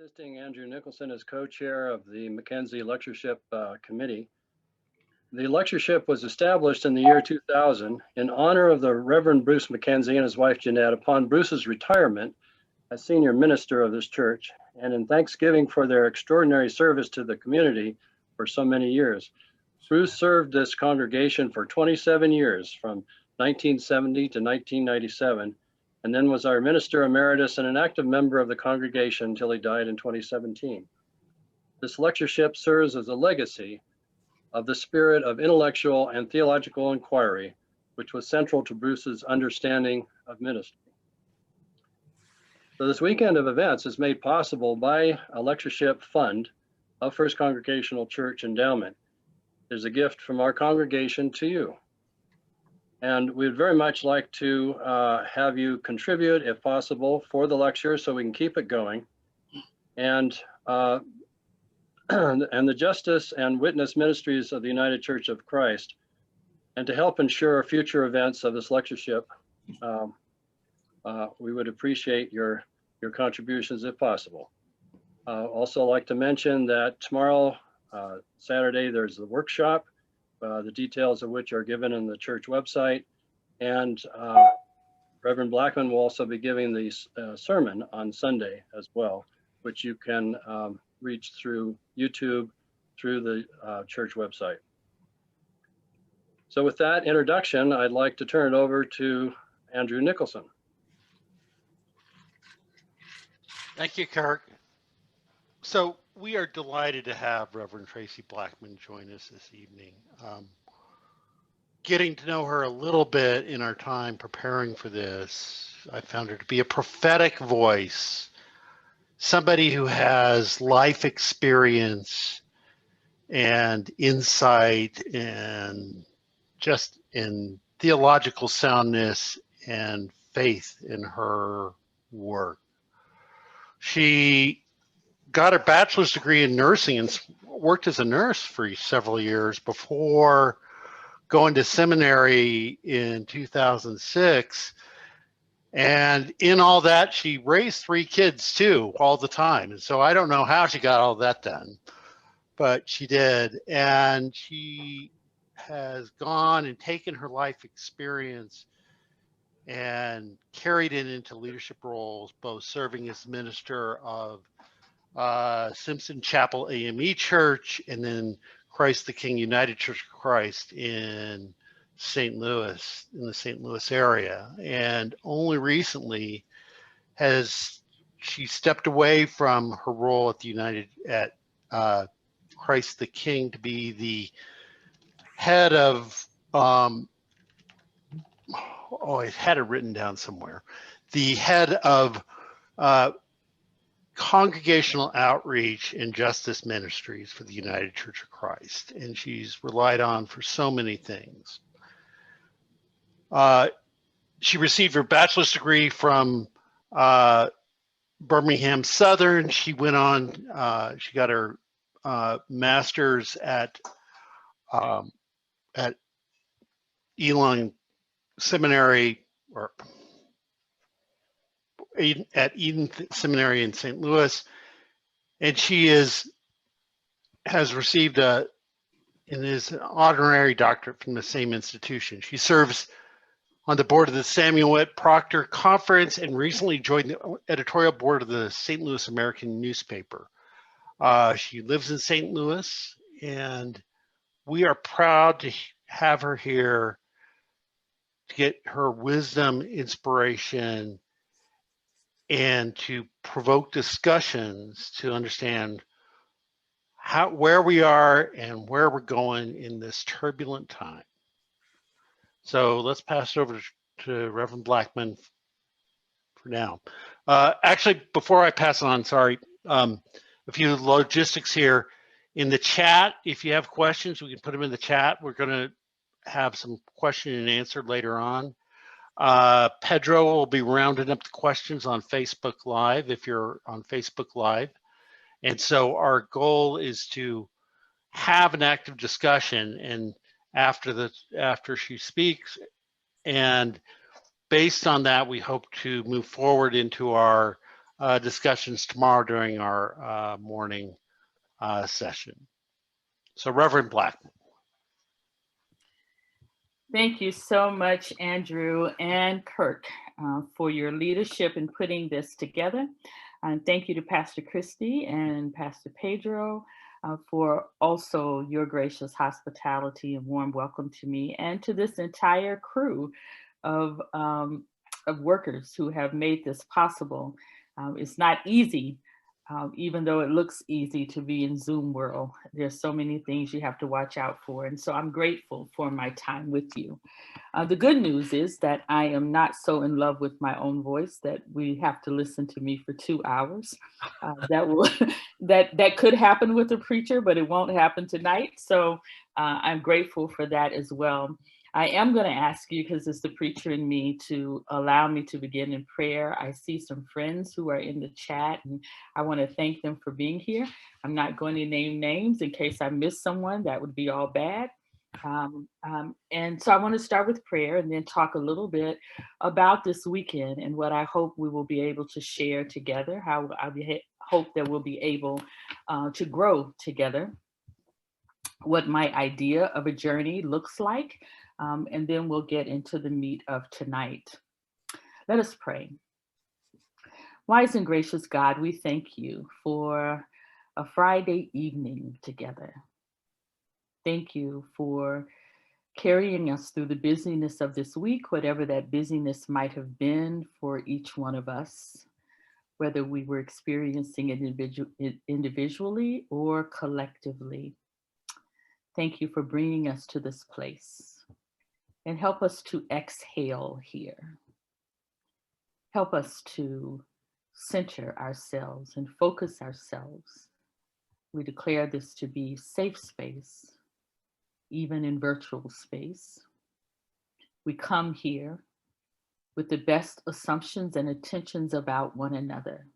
assisting Andrew Nicholson as co-chair of the Mackenzie Lectureship Committee. The lectureship was established in the year 2000 in honor of the Reverend Bruce Mackenzie and his wife Jeanette upon Bruce's retirement as senior minister of this church, and in thanksgiving for their extraordinary service to the community for so many years. Bruce served this congregation for 27 years, from 1970 to 1997, and then was our minister emeritus and an active member of the congregation until he died in 2017. This lectureship serves as a legacy of the spirit of intellectual and theological inquiry, which was central to Bruce's understanding of ministry. So this weekend of events is made possible by a lectureship fund of First Congregational Church Endowment. There's a gift from our congregation to you. And we'd very much like to have you contribute, if possible, for the lecture so we can keep it going. And the Justice and Witness Ministries of the United Church of Christ, and to help ensure future events of this lectureship, we would appreciate your contributions if possible. Also like to mention that tomorrow, Saturday, there's the workshop, the details of which are given in the church website, and Reverend Blackman will also be giving the sermon on Sunday as well, which you can reach through YouTube, through the church website. So with that introduction, I'd like to turn it over to Andrew Nicholson. Thank you, Kirk. So we are delighted to have Reverend Tracy Blackman join us this evening. Getting to know her a little bit in our time preparing for this, I found her to be a prophetic voice, somebody who has life experience and insight and just in theological soundness and faith in her work. She got her bachelor's degree in nursing and worked as a nurse for several years before going to seminary in 2006. And in all that, she raised 3 kids too, all the time. And so I don't know how she got all that done, but she did. And she has gone and taken her life experience and carried it into leadership roles, both serving as minister of Simpson Chapel AME Church, and then Christ the King United Church of Christ in St. Louis, in the St. Louis area. And only recently has she stepped away from her role at Christ the King to be the head of, I had it written down somewhere, the head of Congregational Outreach and Justice Ministries for the United Church of Christ. And she's relied on for so many things. She received her bachelor's degree from Birmingham Southern. She went on, she got her master's at Elon Seminary, or at Eden Seminary in St. Louis, and she has received and is an honorary doctorate from the same institution. She serves on the board of the Samuel Witt Proctor Conference and recently joined the editorial board of the St. Louis American newspaper. She lives in St. Louis, and we are proud to have her here to get her wisdom, inspiration, and to provoke discussions to understand where we are and where we're going in this turbulent time. So let's pass it over to Reverend Blackman for now. Actually, before I pass on, sorry, a few logistics here. In the chat, if you have questions, we can put them in the chat. We're going to have some question and answer later on. Pedro will be rounding up the questions on Facebook Live if you're on Facebook Live. And so our goal is to have an active discussion and after she speaks, and based on that, we hope to move forward into our discussions tomorrow during our morning session. So Reverend Black. Thank you so much, Andrew and Kirk, for your leadership in putting this together. And thank you to Pastor Christy and Pastor Pedro for also your gracious hospitality and warm welcome to me and to this entire crew of workers who have made this possible. It's not easy. Even though it looks easy to be in Zoom world, there's so many things you have to watch out for. And so I'm grateful for my time with you. The good news is that I am not so in love with my own voice that we have to listen to me for 2 hours. That could happen with a preacher, but it won't happen tonight. So I'm grateful for that as well. I am going to ask you, because it's the preacher in me, to allow me to begin in prayer. I see some friends who are in the chat, and I want to thank them for being here. I'm not going to name names in case I miss someone. That would be all bad. And so I want to start with prayer and then talk a little bit about this weekend and what I hope we will be able to share together, how I hope that we'll be able to grow together, what my idea of a journey looks like. And then we'll get into the meat of tonight. Let us pray. Wise and gracious God, we thank you for a Friday evening together. Thank you for carrying us through the busyness of this week, whatever that busyness might have been for each one of us, whether we were experiencing it individually or collectively. Thank you for bringing us to this place. And help us to exhale here. Help us to center ourselves and focus ourselves. We declare this to be safe space, even in virtual space. We come here with the best assumptions and intentions about one another,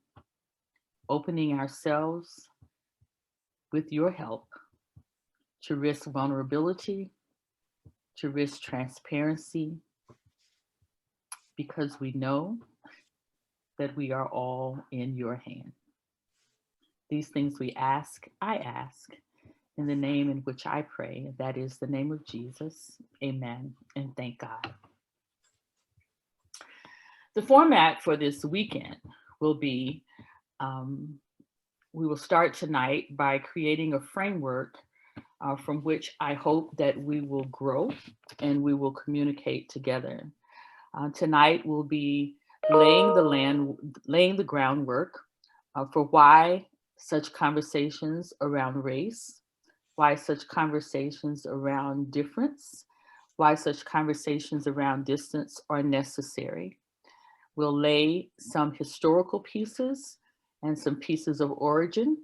opening ourselves with your help to risk vulnerability, to risk transparency, because we know that we are all in your hand. These things we ask, I ask, in the name in which I pray, that is the name of Jesus. Amen, and thank God. The format for this weekend will be, we will start tonight by creating a framework from which I hope that we will grow and we will communicate together. Tonight will be laying the groundwork for why such conversations around race, why such conversations around difference, why such conversations around distance are necessary. We'll lay some historical pieces and some pieces of origin.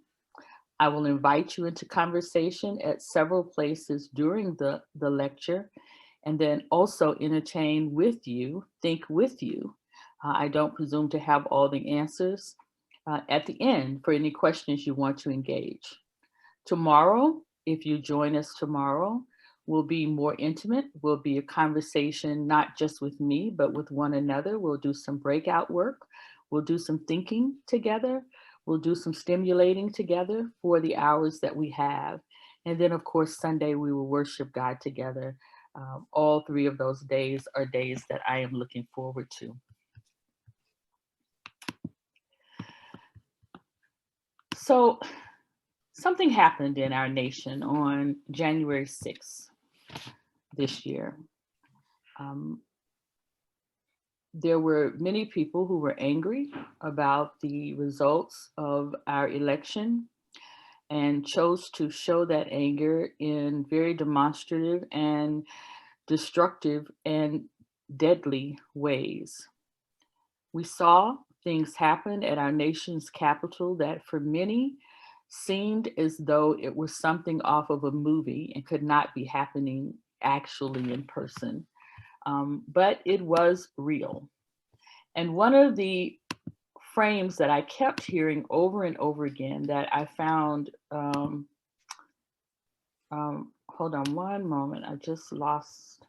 I will invite you into conversation at several places during the lecture, and then also entertain with you, think with you. I don't presume to have all the answers at the end for any questions you want to engage. Tomorrow, if you join us tomorrow, will be more intimate. Will be a conversation, not just with me, but with one another. We'll do some breakout work. We'll do some thinking together. We'll do some stimulating together for the hours that we have. And then, of course, Sunday, we will worship God together. All 3 of those days are days that I am looking forward to. So something happened in our nation on January 6th this year. There were many people who were angry about the results of our election and chose to show that anger in very demonstrative and destructive and deadly ways. We saw things happen at our nation's capital that for many seemed as though it was something off of a movie and could not be happening actually in person. But it was real. And one of the frames that I kept hearing over and over again that I found, hold on one moment, I just lost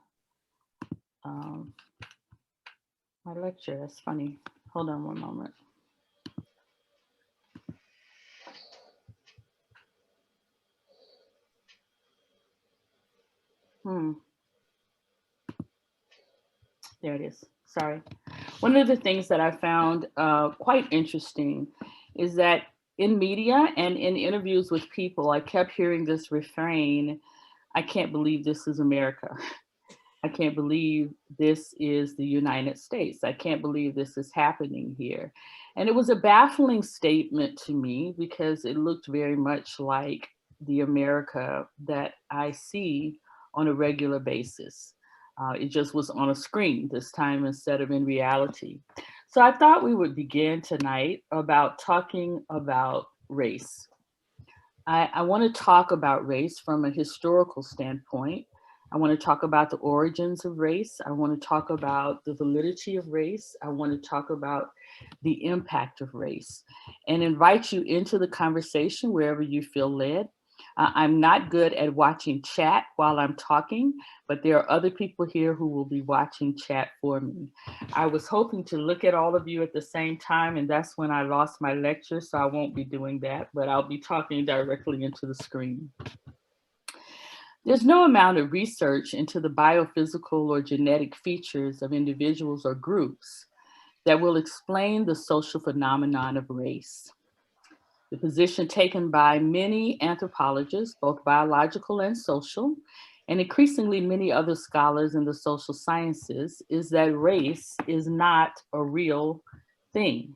my lecture, that's funny. Hold on one moment. Hmm, there it is. Sorry. One of the things that I found quite interesting is that in media and in interviews with people, I kept hearing this refrain, I can't believe this is America. I can't believe this is the United States. I can't believe this is happening here. And it was a baffling statement to me because it looked very much like the America that I see on a regular basis. It just was on a screen this time instead of in reality. So I thought we would begin tonight about talking about race. I want to talk about race from a historical standpoint. I want to talk about the origins of race. I want to talk about the validity of race. I want to talk about the impact of race and invite you into the conversation wherever you feel led. I'm not good at watching chat while I'm talking, but there are other people here who will be watching chat for me. I was hoping to look at all of you at the same time, and that's when I lost my lecture, so I won't be doing that, but I'll be talking directly into the screen. There's no amount of research into the biophysical or genetic features of individuals or groups that will explain the social phenomenon of race. The position taken by many anthropologists, both biological and social, and increasingly many other scholars in the social sciences, is that race is not a real thing.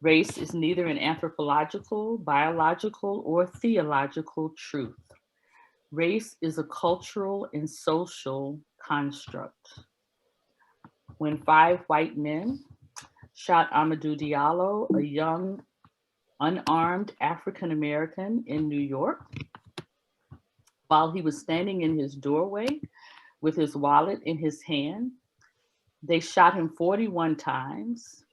Race is neither an anthropological, biological, or theological truth. Race is a cultural and social construct. When 5 white men shot Amadou Diallo, a young, unarmed African American in New York, while he was standing in his doorway with his wallet in his hand, they shot him 41 times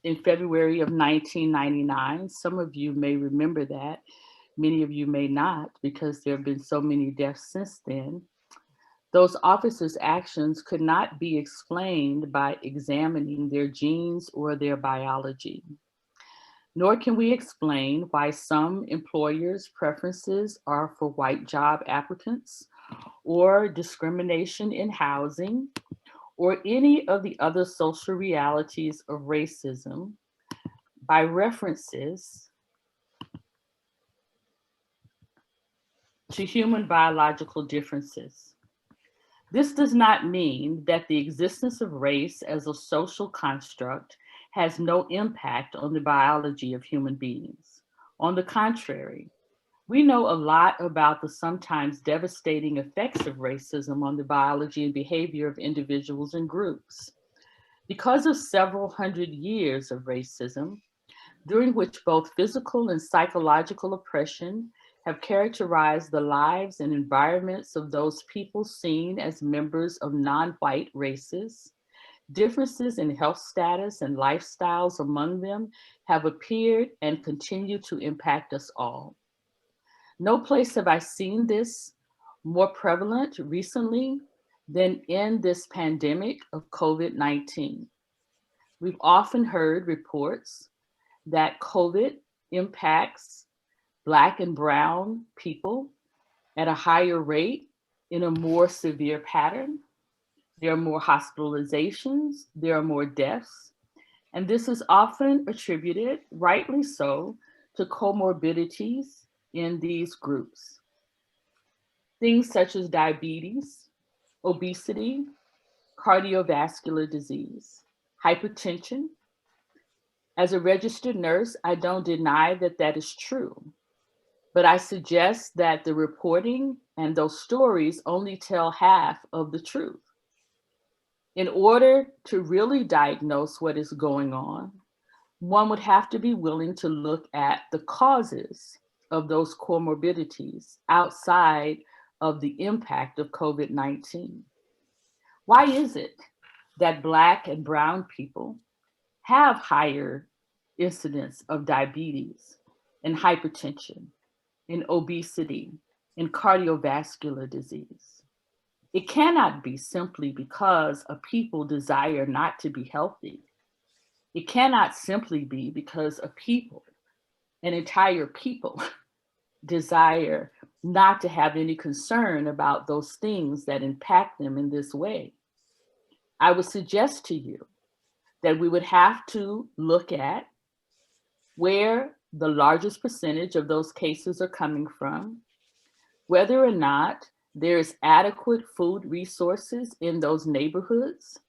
in February of 1999. Some of you may remember that. Many of you may not, because there have been so many deaths since then. Those officers' actions could not be explained by examining their genes or their biology. Nor can we explain why some employers' preferences are for white job applicants, or discrimination in housing, or any of the other social realities of racism by references to human biological differences. This does not mean that the existence of race as a social construct has no impact on the biology of human beings. On the contrary, we know a lot about the sometimes devastating effects of racism on the biology and behavior of individuals and groups. Because of several hundred years of racism, during which both physical and psychological oppression have characterized the lives and environments of those people seen as members of non-white races, differences in health status and lifestyles among them have appeared and continue to impact us all. No place have I seen this more prevalent recently than in this pandemic of COVID-19. We've often heard reports that COVID impacts Black and brown people at a higher rate in a more severe pattern. There are more hospitalizations, there are more deaths, and this is often attributed, rightly so, to comorbidities in these groups. Things such as diabetes, obesity, cardiovascular disease, hypertension. As a registered nurse, I don't deny that that is true. But I suggest that the reporting and those stories only tell half of the truth. In order to really diagnose what is going on, one would have to be willing to look at the causes of those comorbidities outside of the impact of COVID-19. Why is it that Black and brown people have higher incidence of diabetes and hypertension and obesity and cardiovascular disease? It cannot be simply because a people desire not to be healthy. It cannot simply be because a people, an entire people, desire not to have any concern about those things that impact them in this way, I would suggest to you that we would have to look at where the largest percentage of those cases are coming from, whether or not there is adequate food resources in those neighborhoods,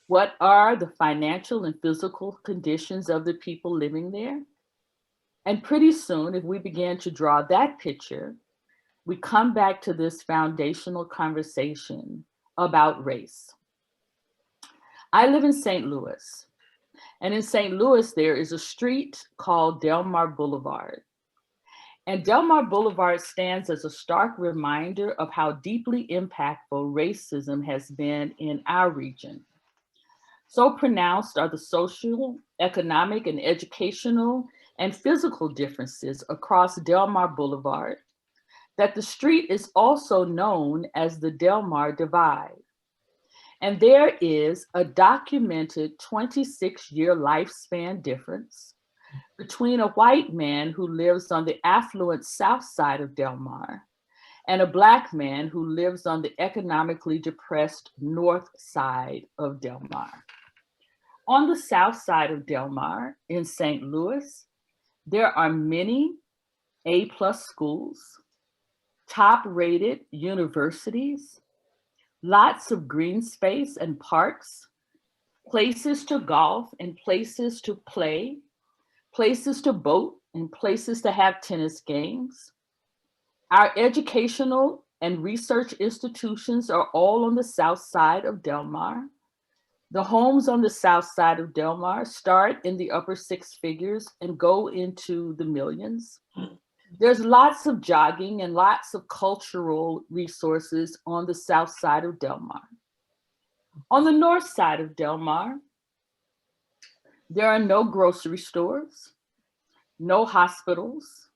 what are the financial and physical conditions of the people living there. And pretty soon, if we begin to draw that picture, we come back to this foundational conversation about race. I live in St. Louis, and in St. Louis, there is a street called Delmar Boulevard. And Delmar Boulevard stands as a stark reminder of how deeply impactful racism has been in our region. So pronounced are the social, economic, and educational and physical differences across Delmar Boulevard that the street is also known as the Delmar Divide. And there is a documented 26-year lifespan difference between a white man who lives on the affluent south side of Delmar and a Black man who lives on the economically depressed north side of Delmar. On the south side of Delmar in St. Louis, there are many A+ schools, top-rated universities, lots of green space and parks, places to golf and places to play, places to boat and places to have tennis games. Our educational and research institutions are all on the south side of Delmar. The homes on the south side of Delmar start in the upper six figures and go into the millions. There's lots of jogging and lots of cultural resources on the south side of Delmar. On the north side of Delmar, there are no grocery stores, no hospitals,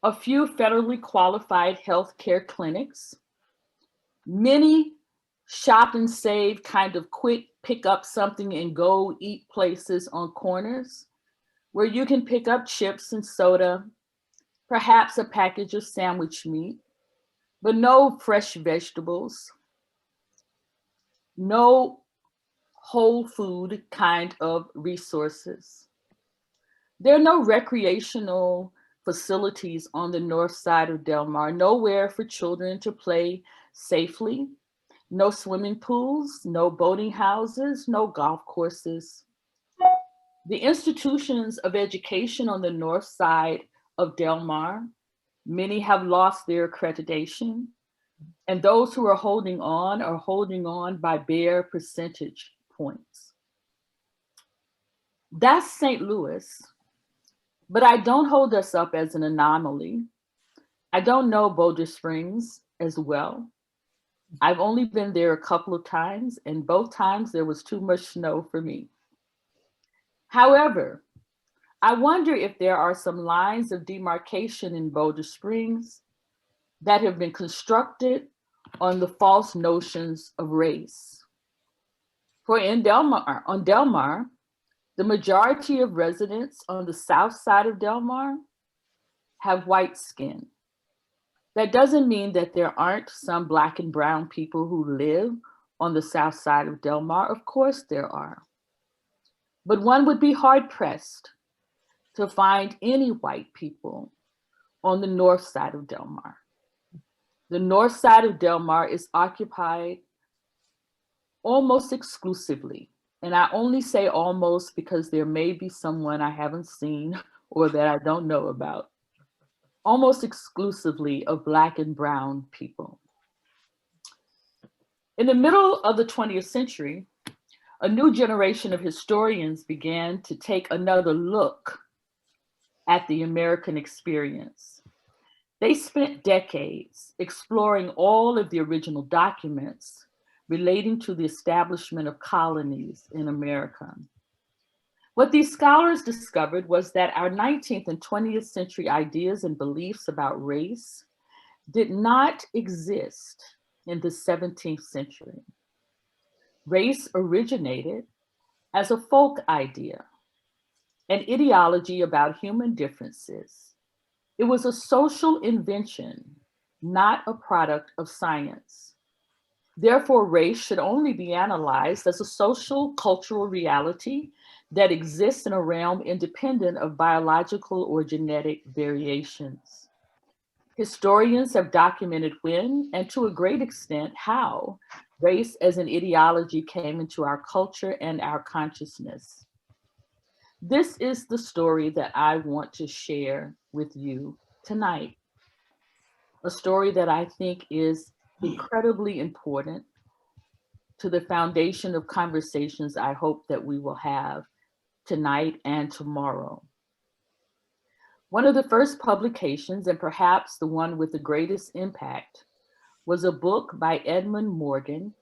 a few federally qualified healthcare clinics, many shop and save kind of quick pick up something and go eat places on corners where you can pick up chips and soda, perhaps a package of sandwich meat, but no fresh vegetables, no whole food kind of resources. There are no recreational facilities on the north side of Delmar, nowhere for children to play safely, no swimming pools, no boating houses, no golf courses. The institutions of education on the north side of Delmar, many have lost their accreditation, and those who are holding on by bare percentage points. That's St. Louis, but I don't hold us up as an anomaly. I don't know Boulder Springs as well. I've only been there a couple of times, and both times there was too much snow for me. However, I wonder if there are some lines of demarcation in Boulder Springs that have been constructed on the false notions of race. For on Delmar, the majority of residents on the south side of Delmar have white skin. That doesn't mean that there aren't some Black and brown people who live on the south side of Delmar. Of course there are. But one would be hard pressed to find any white people on the north side of Delmar. The north side of Delmar is occupied almost exclusively. And I only say almost because there may be someone I haven't seen or that I don't know about. Almost exclusively of Black and brown people. In the middle of the 20th century, a new generation of historians began to take another look at the American experience. They spent decades exploring all of the original documents relating to the establishment of colonies in America. What these scholars discovered was that our 19th and 20th century ideas and beliefs about race did not exist in the 17th century. Race originated as a folk idea, an ideology about human differences, It was a social invention, not a product of science. Therefore, race should only be analyzed as a social, cultural reality that exists in a realm independent of biological or genetic variations. Historians have documented when, and to a great extent, how race as an ideology came into our culture and our consciousness. This is the story that I want to share with you tonight. A story that I think is incredibly important to the foundation of conversations I hope that we will have tonight and tomorrow. One of the first publications, and perhaps the one with the greatest impact, was a book by Edmund Morgan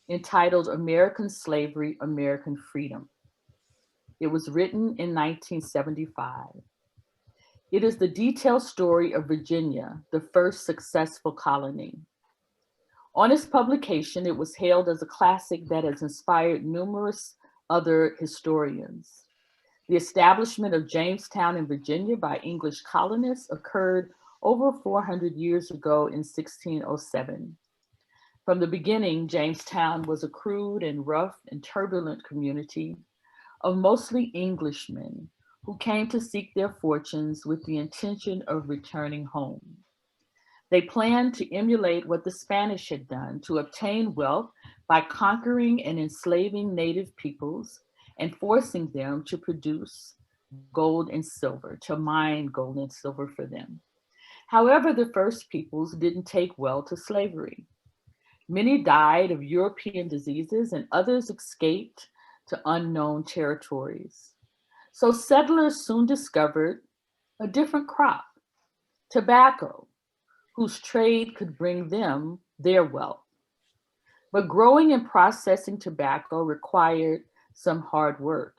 entitled American Slavery, American Freedom. It was written in 1975. It is the detailed story of Virginia, the first successful colony. On its publication, it was hailed as a classic that has inspired numerous other historians. The establishment of Jamestown in Virginia by English colonists occurred over 400 years ago in 1607. From the beginning, Jamestown was a crude and rough and turbulent community of mostly Englishmen who came to seek their fortunes with the intention of returning home. They planned to emulate what the Spanish had done, to obtain wealth by conquering and enslaving native peoples and forcing them to produce gold and silver, to mine gold and silver for them. However, the first peoples didn't take well to slavery. Many died of European diseases and others escaped to unknown territories. So settlers soon discovered a different crop, tobacco, whose trade could bring them their wealth. But growing and processing tobacco required some hard work.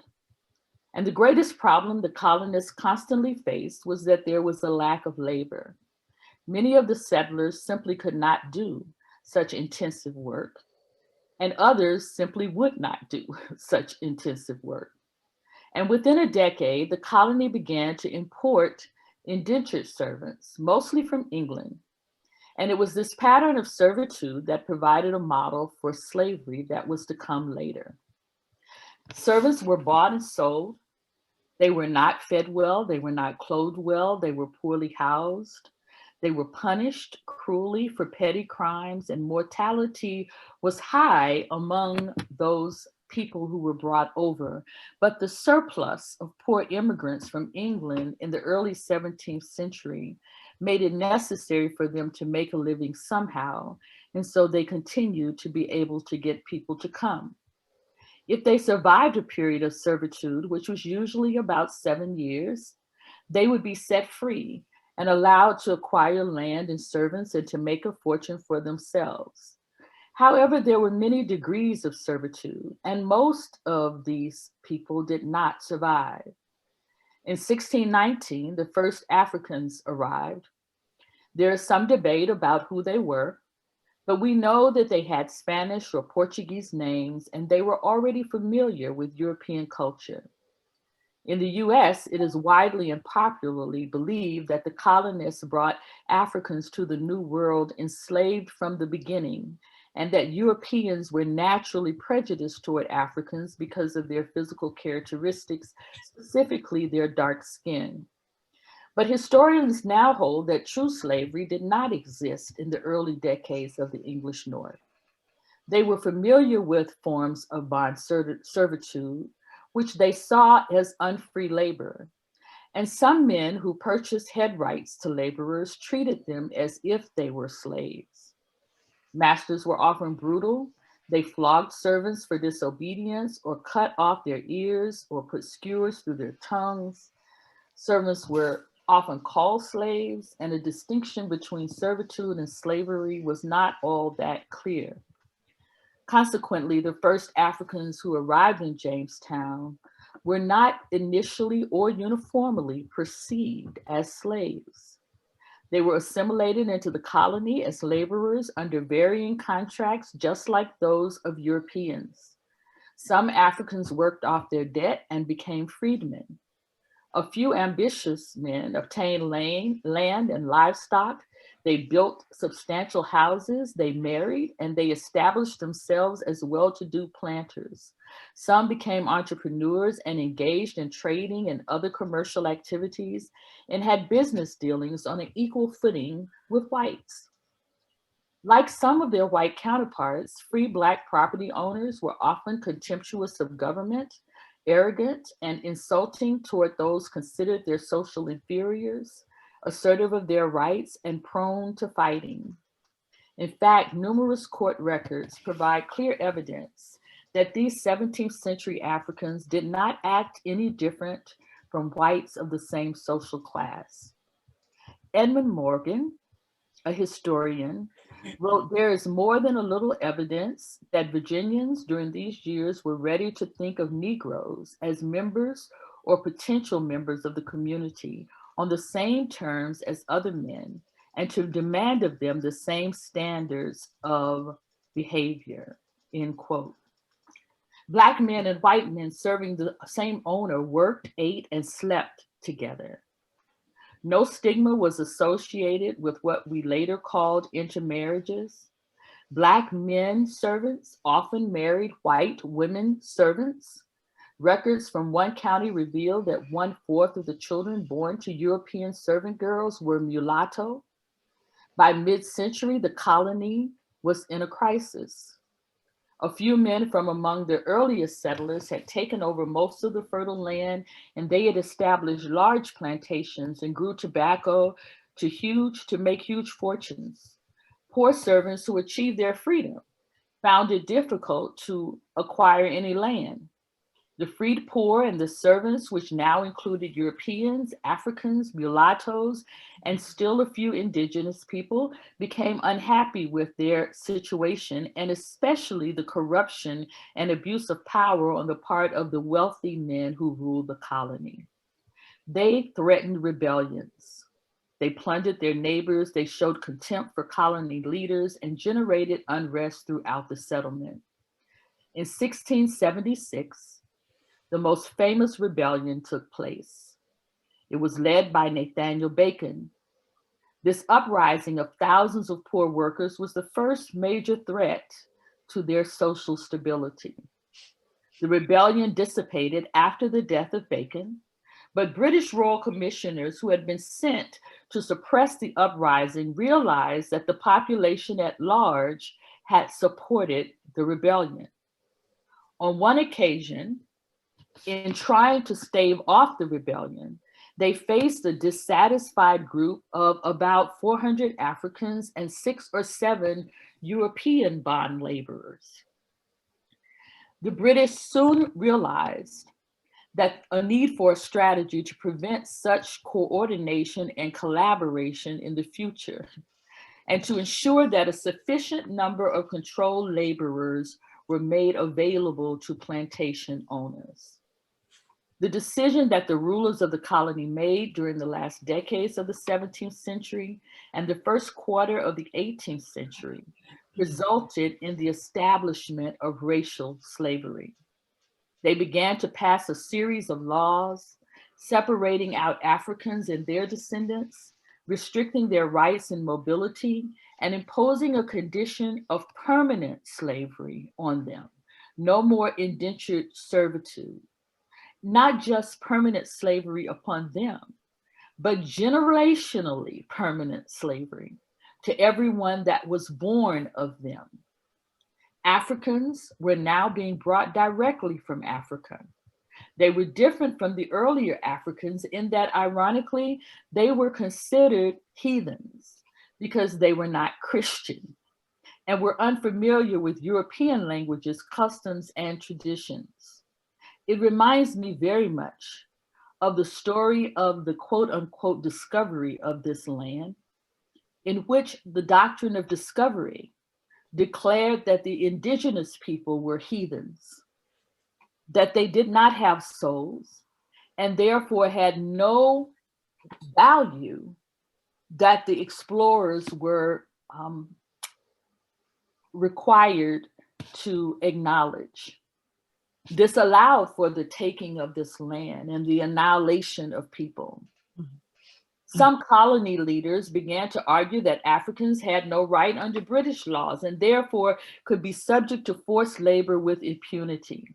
And the greatest problem the colonists constantly faced was that there was a lack of labor. Many of the settlers simply could not do such intensive work, and others simply would not do such intensive work. And within a decade, the colony began to import indentured servants, mostly from England. And it was this pattern of servitude that provided a model for slavery that was to come later. Servants were bought and sold. They were not fed well. They were not clothed well. They were poorly housed. They were punished cruelly for petty crimes, and mortality was high among those people who were brought over. But the surplus of poor immigrants from England in the early 17th century made it necessary for them to make a living somehow, and so they continued to be able to get people to come. If they survived a period of servitude, which was usually about 7 years, they would be set free and allowed to acquire land and servants and to make a fortune for themselves. However, there were many degrees of servitude, and most of these people did not survive. In 1619, the first Africans arrived. There is some debate about who they were, but we know that they had Spanish or Portuguese names, and they were already familiar with European culture. In the US, it is widely and popularly believed that the colonists brought Africans to the New World enslaved from the beginning, and that Europeans were naturally prejudiced toward Africans because of their physical characteristics, specifically their dark skin. But historians now hold that true slavery did not exist in the early decades of the English North. They were familiar with forms of bond servitude, which they saw as unfree labor. And some men who purchased head rights to laborers treated them as if they were slaves. Masters were often brutal. They flogged servants for disobedience or cut off their ears or put skewers through their tongues. Servants were often called slaves, and the distinction between servitude and slavery was not all that clear. Consequently, the first Africans who arrived in Jamestown were not initially or uniformly perceived as slaves. They were assimilated into the colony as laborers under varying contracts, just like those of Europeans. Some Africans worked off their debt and became freedmen. A few ambitious men obtained land and livestock. They built substantial houses, they married, and they established themselves as well-to-do planters. Some became entrepreneurs and engaged in trading and other commercial activities and had business dealings on an equal footing with whites. Like some of their white counterparts, free Black property owners were often contemptuous of government, arrogant, and insulting toward those considered their social inferiors, assertive of their rights, and prone to fighting. In fact, numerous court records provide clear evidence that these 17th century Africans did not act any different from whites of the same social class. Edmund Morgan, a historian, wrote, "There is more than a little evidence that Virginians during these years were ready to think of Negroes as members or potential members of the community on the same terms as other men, and to demand of them the same standards of behavior," end quote. Black men and white men serving the same owner worked, ate, and slept together. No stigma was associated with what we later called intermarriages. Black men servants often married white women servants. Records from one county reveal that 1/4 of the children born to European servant girls were mulatto. By mid-century, the colony was in a crisis. A few men from among the earliest settlers had taken over most of the fertile land, and they had established large plantations and grew tobacco to make huge fortunes. Poor servants who achieved their freedom found it difficult to acquire any land. The freed poor and the servants, which now included Europeans, Africans, mulattoes, and still a few indigenous people, became unhappy with their situation, and especially the corruption and abuse of power on the part of the wealthy men who ruled the colony. They threatened rebellions. They plundered their neighbors, they showed contempt for colony leaders, and generated unrest throughout the settlement. In 1676, the most famous rebellion took place. It was led by Nathaniel Bacon. This uprising of thousands of poor workers was the first major threat to their social stability. The rebellion dissipated after the death of Bacon, but British royal commissioners who had been sent to suppress the uprising realized that the population at large had supported the rebellion. On one occasion, in trying to stave off the rebellion, they faced a dissatisfied group of about 400 Africans and 6 or 7 European bond laborers. The British soon realized that a need for a strategy to prevent such coordination and collaboration in the future, and to ensure that a sufficient number of controlled laborers were made available to plantation owners. The decision that the rulers of the colony made during the last decades of the 17th century and the first quarter of the 18th century resulted in the establishment of racial slavery. They began to pass a series of laws separating out Africans and their descendants, restricting their rights and mobility, and imposing a condition of permanent slavery on them. No more indentured servitude. Not just permanent slavery upon them, but generationally permanent slavery to everyone that was born of them. Africans were now being brought directly from Africa. They were different from the earlier Africans in that, ironically, they were considered heathens because they were not Christian and were unfamiliar with European languages, customs, and traditions. It reminds me very much of the story of the quote unquote discovery of this land, in which the doctrine of discovery declared that the indigenous people were heathens, that they did not have souls, and therefore had no value that the explorers were required to acknowledge. This allowed for the taking of this land and the annihilation of people. Some colony leaders began to argue that Africans had no right under British laws and therefore could be subject to forced labor with impunity.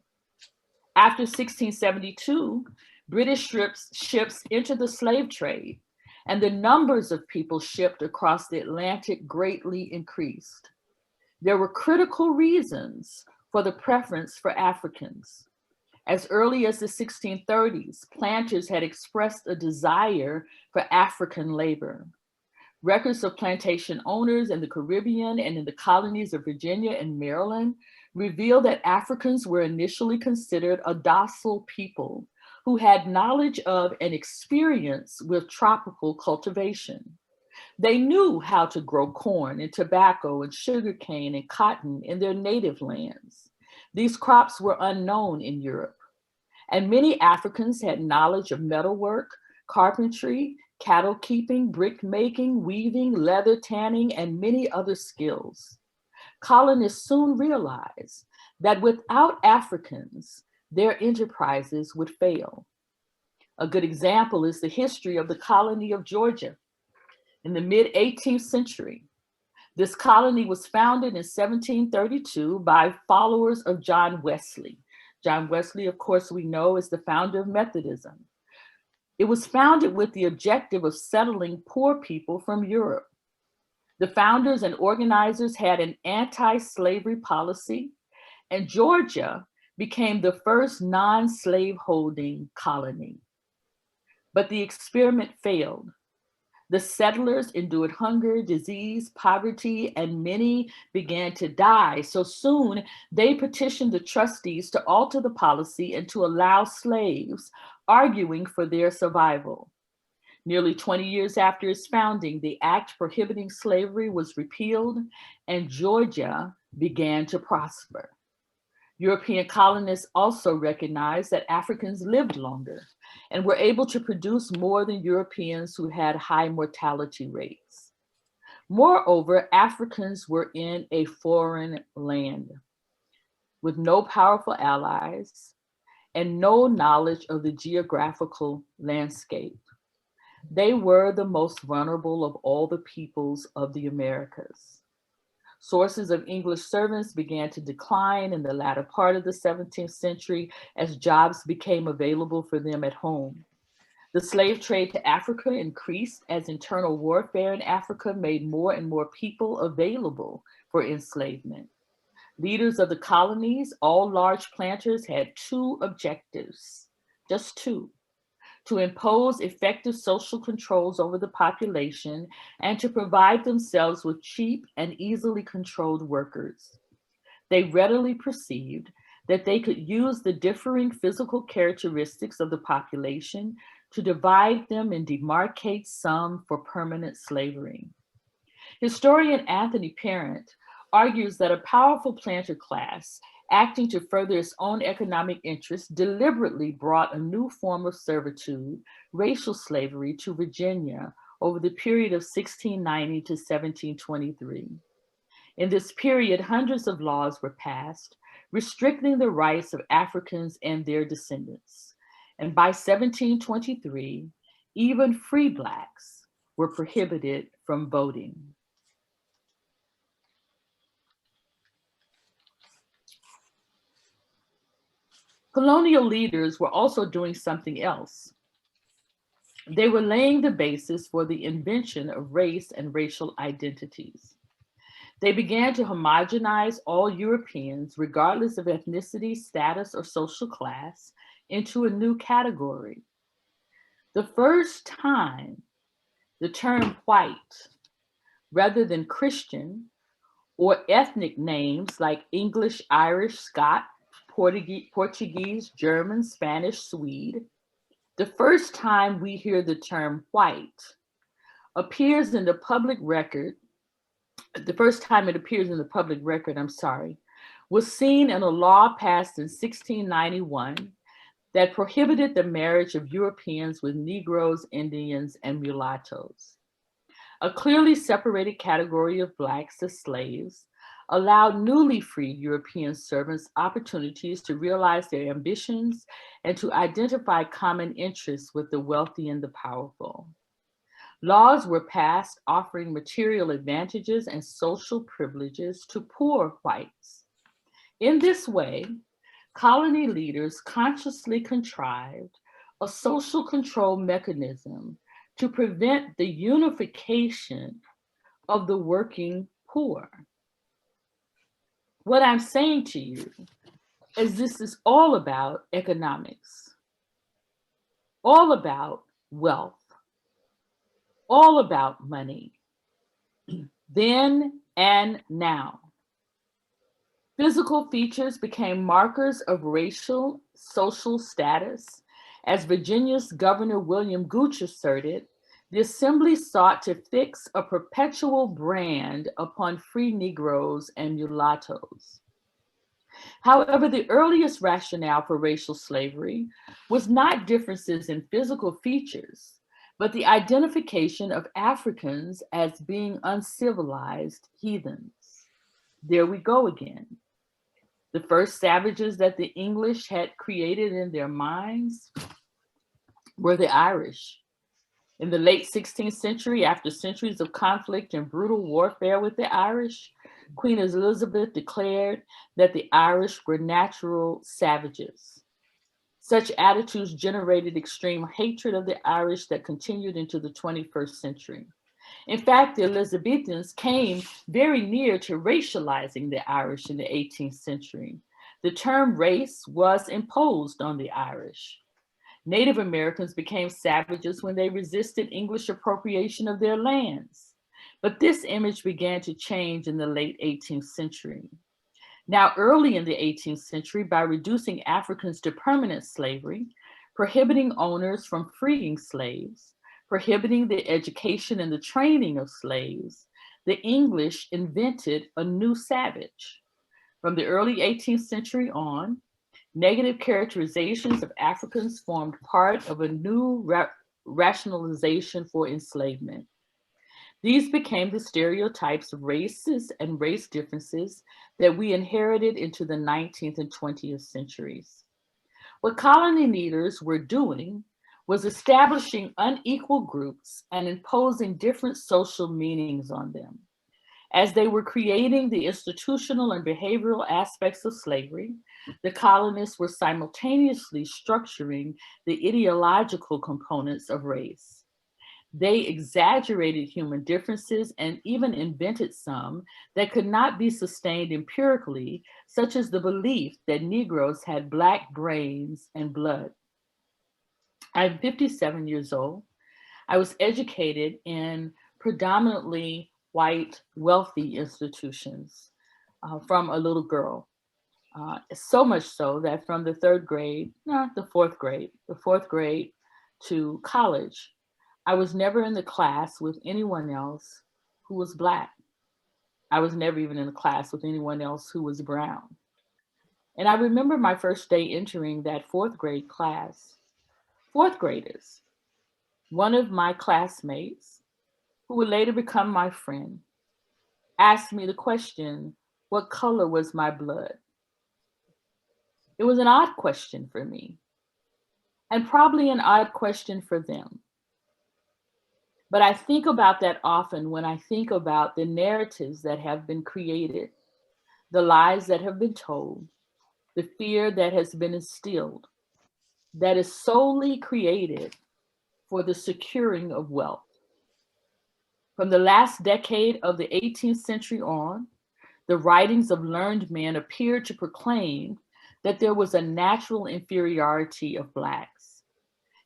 After 1672, British ships entered the slave trade, and the numbers of people shipped across the Atlantic greatly increased. There were critical reasons for the preference for Africans. As early as the 1630s, planters had expressed a desire for African labor. Records of plantation owners in the Caribbean and in the colonies of Virginia and Maryland reveal that Africans were initially considered a docile people who had knowledge of and experience with tropical cultivation. They knew how to grow corn and tobacco and sugarcane and cotton in their native lands. These crops were unknown in Europe. And many Africans had knowledge of metalwork, carpentry, cattle keeping, brick making, weaving, leather tanning, and many other skills. Colonists soon realized that without Africans, their enterprises would fail. A good example is the history of the colony of Georgia. In the mid-18th century, this colony was founded in 1732 by followers of John Wesley. John Wesley, of course, we know is the founder of Methodism. It was founded with the objective of settling poor people from Europe. The founders and organizers had an anti-slavery policy, and Georgia became the first non-slave-holding colony. But the experiment failed. The settlers endured hunger, disease, poverty, and many began to die. So soon they petitioned the trustees to alter the policy and to allow slaves, arguing for their survival. Nearly 20 years after its founding, the act prohibiting slavery was repealed and Georgia began to prosper. European colonists also recognized that Africans lived longer and were able to produce more than Europeans who had high mortality rates. Moreover, Africans were in a foreign land with no powerful allies and no knowledge of the geographical landscape. They were the most vulnerable of all the peoples of the Americas. Sources of English servants began to decline in the latter part of the 17th century as jobs became available for them at home. The slave trade to Africa increased as internal warfare in Africa made more and more people available for enslavement. Leaders of the colonies, all large planters, had two objectives, just two: to impose effective social controls over the population and to provide themselves with cheap and easily controlled workers. They readily perceived that they could use the differing physical characteristics of the population to divide them and demarcate some for permanent slavery. Historian Anthony Parent argues that a powerful planter class acting to further its own economic interests deliberately brought a new form of servitude, racial slavery, to Virginia over the period of 1690 to 1723. In this period, hundreds of laws were passed restricting the rights of Africans and their descendants. And by 1723, even free Blacks were prohibited from voting. Colonial leaders were also doing something else. They were laying the basis for the invention of race and racial identities. They began to homogenize all Europeans, regardless of ethnicity, status, or social class, into a new category. The first time the term white, rather than Christian, or ethnic names like English, Irish, Scot, Portuguese, German, Spanish, Swede, the first time we hear the term white appears in the public record, the first time it appears in the public record, was seen in a law passed in 1691 that prohibited the marriage of Europeans with Negroes, Indians, and mulattoes. A clearly separated category of Blacks as slaves, allowed newly freed European servants opportunities to realize their ambitions and to identify common interests with the wealthy and the powerful. Laws were passed offering material advantages and social privileges to poor whites. In this way, colony leaders consciously contrived a social control mechanism to prevent the unification of the working poor. What I'm saying to you is this is all about economics, all about wealth, all about money, then and now. Physical features became markers of racial, social status. As Virginia's Governor William Gooch asserted, the Assembly sought to fix a perpetual brand upon free Negroes and mulattoes. However, the earliest rationale for racial slavery was not differences in physical features, but the identification of Africans as being uncivilized heathens. There we go again. The first savages that the English had created in their minds were the Irish. In the late 16th century, after centuries of conflict and brutal warfare with the Irish, Queen Elizabeth declared that the Irish were natural savages. Such attitudes generated extreme hatred of the Irish that continued into the 21st century. In fact, the Elizabethans came very near to racializing the Irish in the 18th century. The term race was imposed on the Irish. Native Americans became savages when they resisted English appropriation of their lands. But this image began to change in the late 18th century. Now, early in the 18th century, by reducing Africans to permanent slavery, prohibiting owners from freeing slaves, prohibiting the education and the training of slaves, the English invented a new savage. From the early 18th century on, negative characterizations of Africans formed part of a new rationalization for enslavement. These became the stereotypes of races and race differences that we inherited into the 19th and 20th centuries. What colony leaders were doing was establishing unequal groups and imposing different social meanings on them. As they were creating the institutional and behavioral aspects of slavery, the colonists were simultaneously structuring the ideological components of race. They exaggerated human differences and even invented some that could not be sustained empirically, such as the belief that Negroes had Black brains and blood. I'm 57 years old. I was educated in predominantly white, wealthy institutions from a little girl. So much so that from the fourth grade to college, I was never in the class with anyone else who was Black. I was never even in the class with anyone else who was brown. And I remember my first day entering that fourth grade class. Fourth graders, one of my classmates, who would later become my friend, asked me the question, what color was my blood? It was an odd question for me, and probably an odd question for them. But I think about that often when I think about the narratives that have been created, the lies that have been told, the fear that has been instilled, that is solely created for the securing of wealth. From the last decade of the 18th century on, the writings of learned men appeared to proclaim that there was a natural inferiority of Blacks.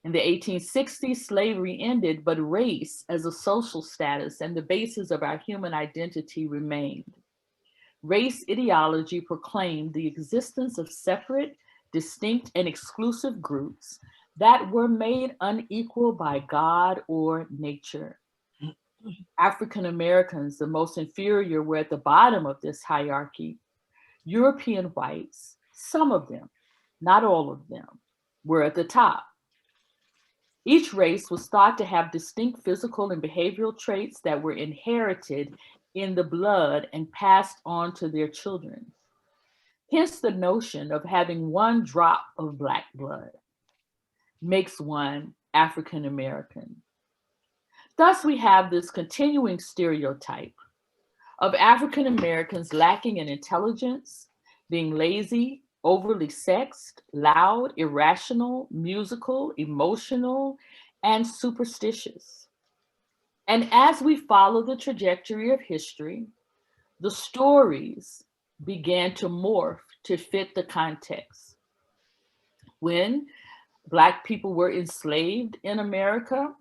In the 1860s, slavery ended, but race as a social status and the basis of our human identity remained. Race ideology proclaimed the existence of separate, distinct, and exclusive groups that were made unequal by God or nature. African Americans, the most inferior, were at the bottom of this hierarchy. European whites, some of them, not all of them, were at the top. Each race was thought to have distinct physical and behavioral traits that were inherited in the blood and passed on to their children. Hence the notion of having one drop of Black blood makes one African American. Thus, we have this continuing stereotype of African Americans lacking in intelligence, being lazy, overly sexed, loud, irrational, musical, emotional, and superstitious. And as we follow the trajectory of history, the stories began to morph to fit the context. When Black people were enslaved in America,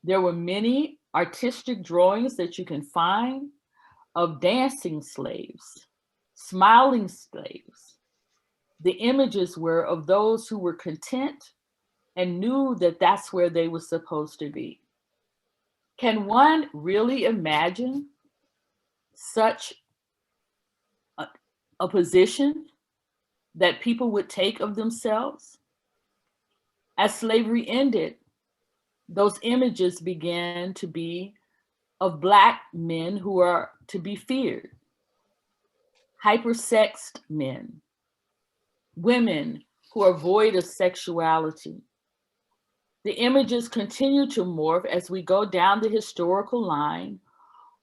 there were many artistic drawings that you can find of dancing slaves, smiling slaves. The images were of those who were content and knew that that's where they were supposed to be. Can one really imagine such a position that people would take of themselves? As slavery ended, those images began to be of Black men who are to be feared, hypersexed men, women who are void of sexuality. The images continue to morph as we go down the historical line,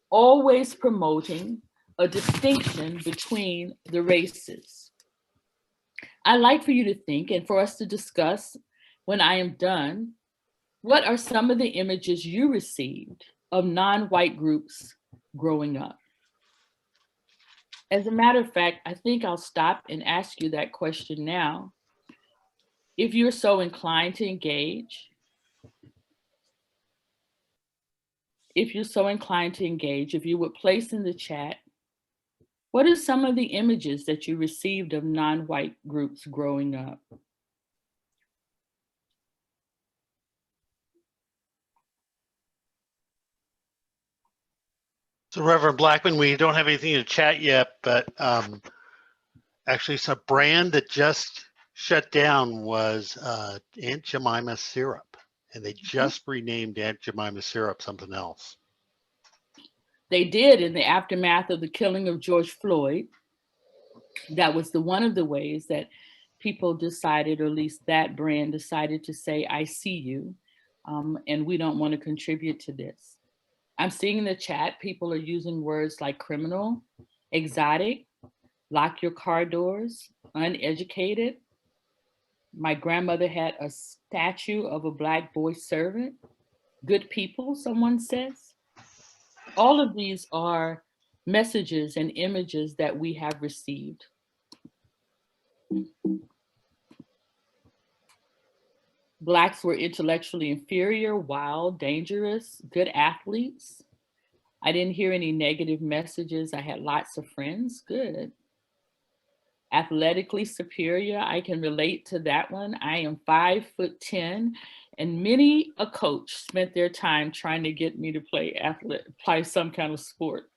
always promoting a distinction between the races. I'd like for you to think and for us to discuss when I am done, what are some of the images you received of non-white groups growing up? As a matter of fact, I think I'll stop and ask you that question now. If you're so inclined to engage, if you would place in the chat, what are some of the images that you received of non-white groups growing up? So Reverend Blackman, we don't have anything to chat yet, but actually it's a brand that just shut down was Aunt Jemima syrup, and they just renamed Aunt Jemima syrup something else. They did in the aftermath of the killing of George Floyd. That was one of the ways that people decided, or at least that brand decided to say, I see you, and we don't want to contribute to this. I'm seeing in the chat, people are using words like criminal, exotic, lock your car doors, uneducated. My grandmother had a statue of a Black boy servant. Good people, someone says. All of these are messages and images that we have received. Blacks were intellectually inferior, wild, dangerous, good athletes. I didn't hear any negative messages. I had lots of friends, good. Athletically superior, I can relate to that one. I am 5'10", and many a coach spent their time trying to get me to play some kind of sport.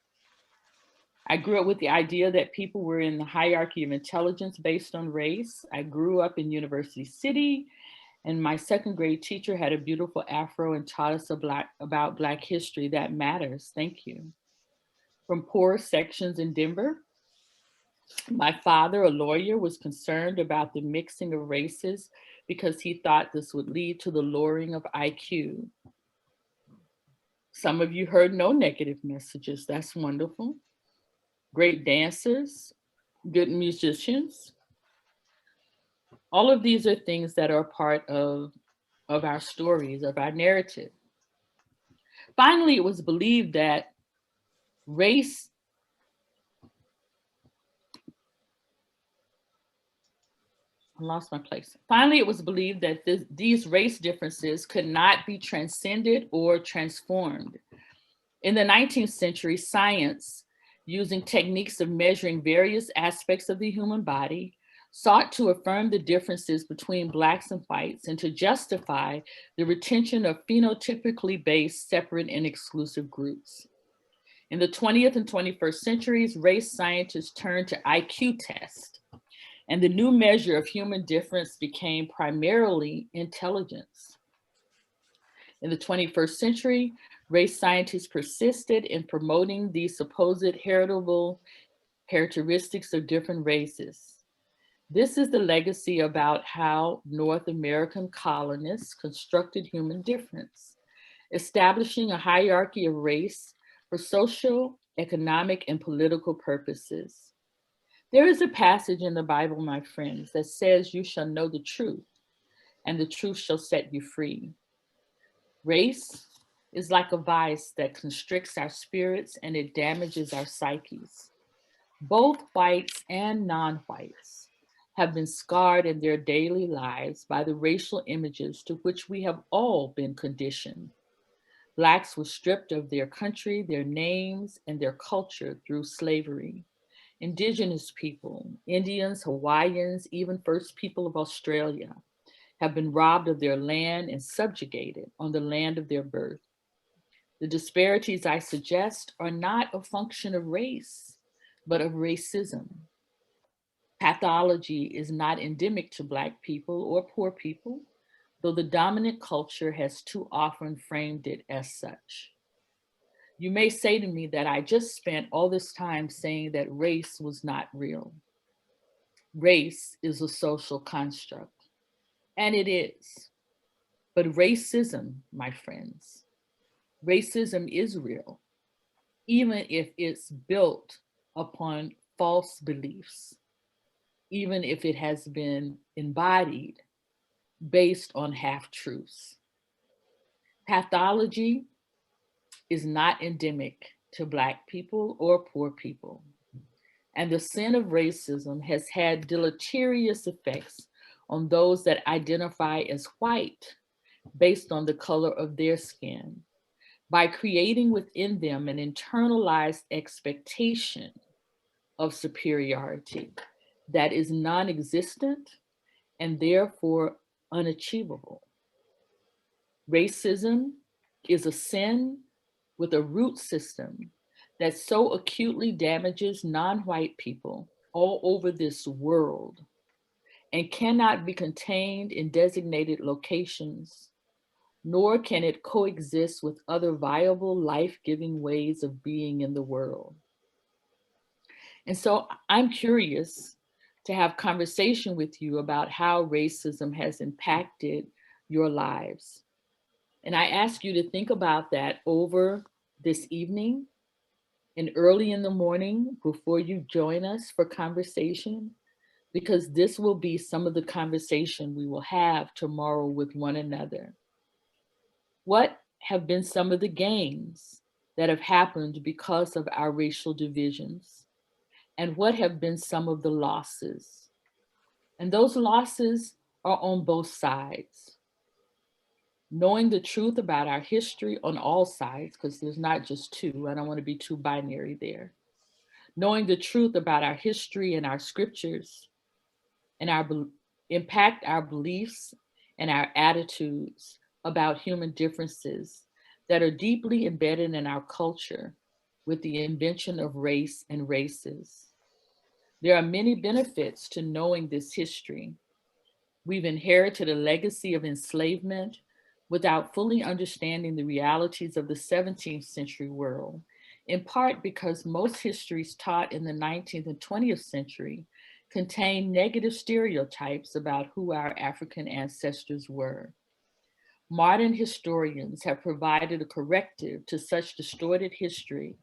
I grew up with the idea that people were in the hierarchy of intelligence based on race. I grew up in University City, and my second grade teacher had a beautiful afro and taught us about Black history. That matters, thank you. From poor sections in Denver, my father, a lawyer, was concerned about the mixing of races because he thought this would lead to the lowering of IQ. Some of you heard no negative messages, that's wonderful. Great dancers, good musicians. All of these are things that are part of our stories, of our narrative. Finally, it was believed that race I lost my place. Finally, it was believed that these race differences could not be transcended or transformed. In the 19th century, science, using techniques of measuring various aspects of the human body, sought to affirm the differences between Blacks and whites and to justify the retention of phenotypically based separate and exclusive groups. In the 20th and 21st centuries, race scientists turned to IQ tests, and the new measure of human difference became primarily intelligence. In the 21st century, Race scientists persisted in promoting these supposed heritable characteristics of different races. This is the legacy about how North American colonists constructed human difference, establishing a hierarchy of race for social, economic, and political purposes. There is a passage in the Bible, my friends, that says, "You shall know the truth, and the truth shall set you free." Race is like a vice that constricts our spirits and it damages our psyches. Both whites and non-whites have been scarred in their daily lives by the racial images to which we have all been conditioned. Blacks were stripped of their country, their names, and their culture through slavery. Indigenous people, Indians, Hawaiians, even First People of Australia, have been robbed of their land and subjugated on the land of their birth. The disparities I suggest are not a function of race, but of racism. Pathology is not endemic to Black people or poor people, though the dominant culture has too often framed it as such. You may say to me that I just spent all this time saying that race was not real. Race is a social construct, and it is. But racism, my friends, racism is real, even if it's built upon false beliefs, even if it has been embodied based on half-truths. Pathology is not endemic to Black people or poor people. And the sin of racism has had deleterious effects on those that identify as white based on the color of their skin, by creating within them an internalized expectation of superiority that is non-existent and therefore unachievable. Racism is a sin with a root system that so acutely damages non-white people all over this world and cannot be contained in designated locations, nor can it coexist with other viable, life-giving ways of being in the world. And so I'm curious to have conversation with you about how racism has impacted your lives. And I ask you to think about that over this evening and early in the morning before you join us for conversation, because this will be some of the conversation we will have tomorrow with one another. What have been some of the gains that have happened because of our racial divisions? And what have been some of the losses? And those losses are on both sides. Knowing the truth about our history on all sides, because there's not just two, I don't want to be too binary there. Knowing the truth about our history and our scriptures and impact our beliefs and our attitudes about human differences that are deeply embedded in our culture with the invention of race and races. There are many benefits to knowing this history. We've inherited a legacy of enslavement without fully understanding the realities of the 17th century world, in part because most histories taught in the 19th and 20th century contain negative stereotypes about who our African ancestors were. Modern historians have provided a corrective to such distorted history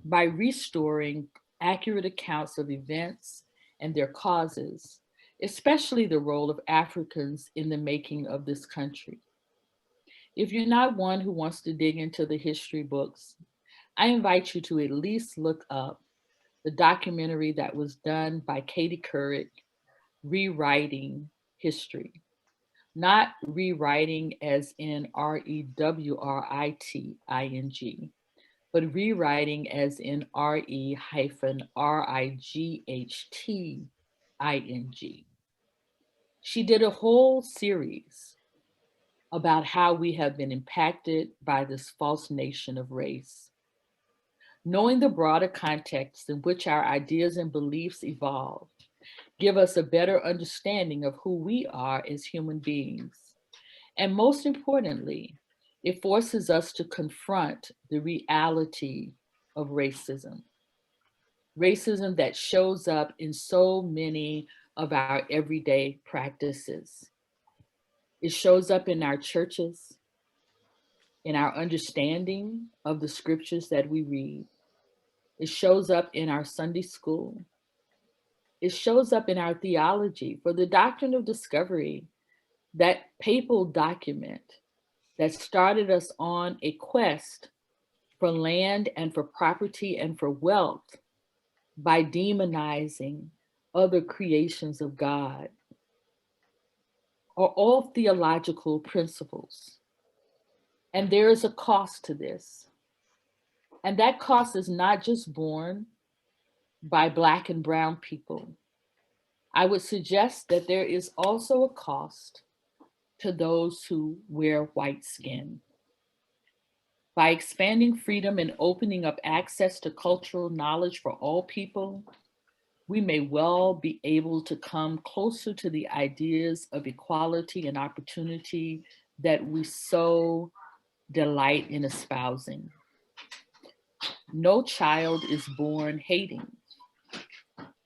by restoring accurate accounts of events and their causes, especially the role of Africans in the making of this country. If you're not one who wants to dig into the history books, I invite you to at least look up the documentary that was done by Katie Couric, Rewriting History. Not rewriting as in rewriting, but rewriting as in RE-RIGHTING. She did a whole series about how we have been impacted by this false nation of race. Knowing the broader context in which our ideas and beliefs evolved give us a better understanding of who we are as human beings. And most importantly, It forces us to confront the reality of racism. Racism that shows up in so many of our everyday practices. It shows up in our churches, in our understanding of the scriptures that we read. It shows up in our Sunday school. It shows up in our theology. For the doctrine of discovery, that papal document that started us on a quest for land and for property and for wealth by demonizing other creations of God, are all theological principles. And there is a cost to this. And that cost is not just borne by Black and Brown people. I would suggest that there is also a cost to those who wear white skin. By expanding freedom and opening up access to cultural knowledge for all people, we may well be able to come closer to the ideas of equality and opportunity that we so delight in espousing. No child is born hating,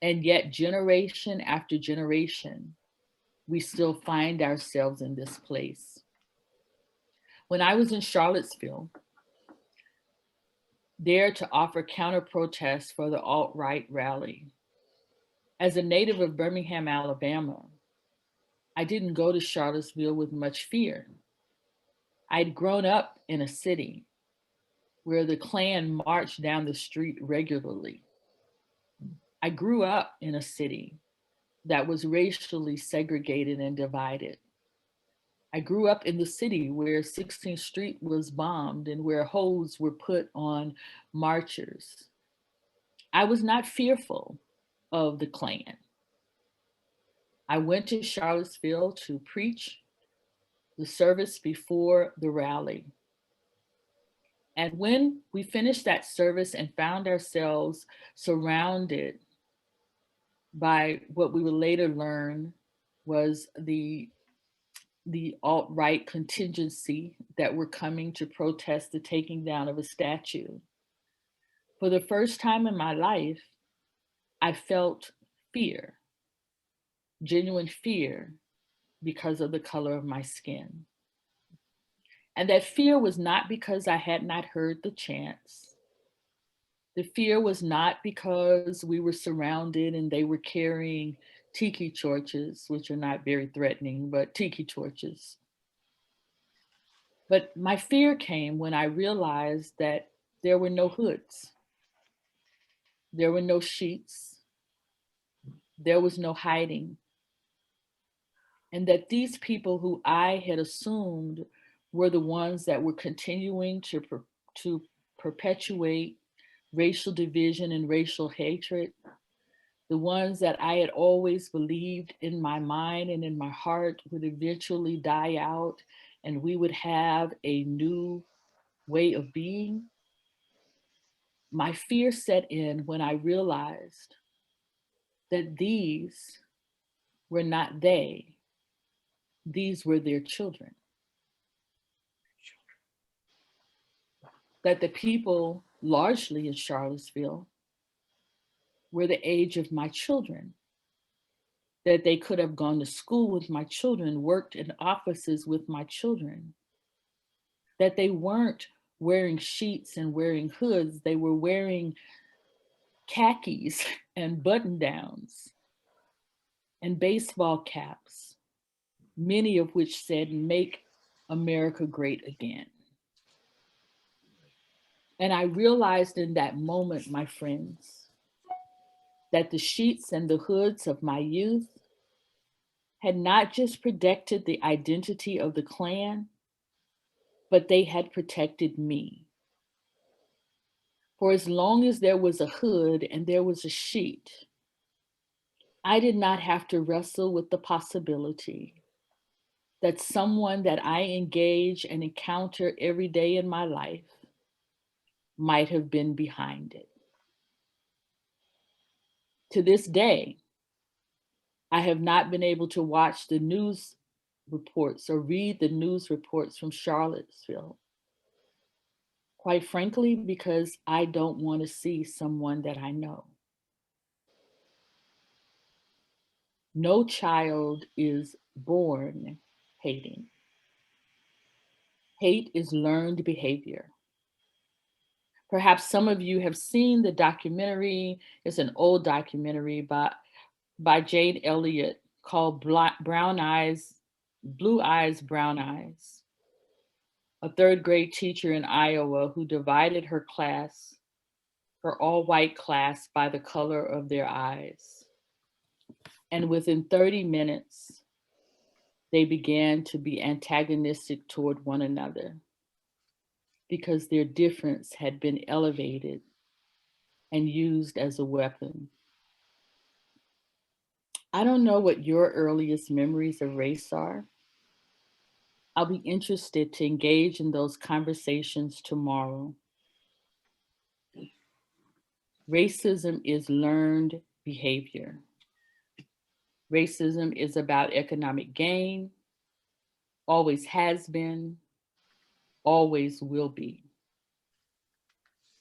and yet generation after generation, we still find ourselves in this place. When I was in Charlottesville, there to offer counter protests for the alt-right rally, as a native of Birmingham, Alabama, I didn't go to Charlottesville with much fear. I'd grown up in a city where the Klan marched down the street regularly. I grew up in a city that was racially segregated and divided. I grew up in the city where 16th Street was bombed and where holes were put on marchers. I was not fearful of the Klan. I went to Charlottesville to preach the service before the rally. And when we finished that service and found ourselves surrounded by what we would later learn was the alt-right contingency that were coming to protest the taking down of a statue. For the first time in my life, I felt fear, genuine fear, because of the color of my skin. And that fear was not because I had not heard the chants. The fear was not because we were surrounded and they were carrying tiki torches, which are not very threatening, but tiki torches. But my fear came when I realized that there were no hoods. There were no sheets. There was no hiding. And that these people who I had assumed were the ones that were continuing to perpetuate racial division and racial hatred, the ones that I had always believed in my mind and in my heart would eventually die out and we would have a new way of being. My fear set in when I realized that these were not they, these were their children. That the people largely in Charlottesville were the age of my children, that they could have gone to school with my children, worked in offices with my children, that they weren't wearing sheets and wearing hoods, they were wearing khakis and button downs and baseball caps, many of which said, "Make America Great Again." And I realized in that moment, my friends, that the sheets and the hoods of my youth had not just protected the identity of the Klan, but they had protected me. For as long as there was a hood and there was a sheet, I did not have to wrestle with the possibility that someone that I engage and encounter every day in my life might have been behind it. To this day, I have not been able to watch the news reports or read the news reports from Charlottesville Quite frankly, because I don't want to see someone that I know. No child is born hating. Hate is learned behavior. Perhaps some of you have seen the documentary. It's an old documentary by Jade Elliott called Blue Eyes, Brown Eyes. A third grade teacher in Iowa who divided her class, her all-white class, by the color of their eyes. And within 30 minutes, they began to be antagonistic toward one another because their difference had been elevated and used as a weapon. I don't know what your earliest memories of race are. I'll be interested to engage in those conversations tomorrow. Racism is learned behavior. Racism is about economic gain, always has been, always will be.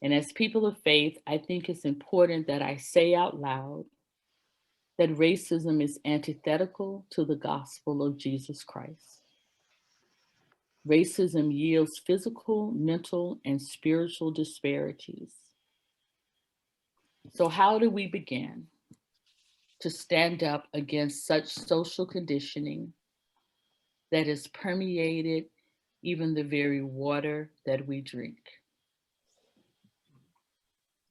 And as people of faith, I think it's important that I say out loud that racism is antithetical to the gospel of Jesus Christ. Racism yields physical, mental, and spiritual disparities. So how do we begin to stand up against such social conditioning that has permeated even the very water that we drink?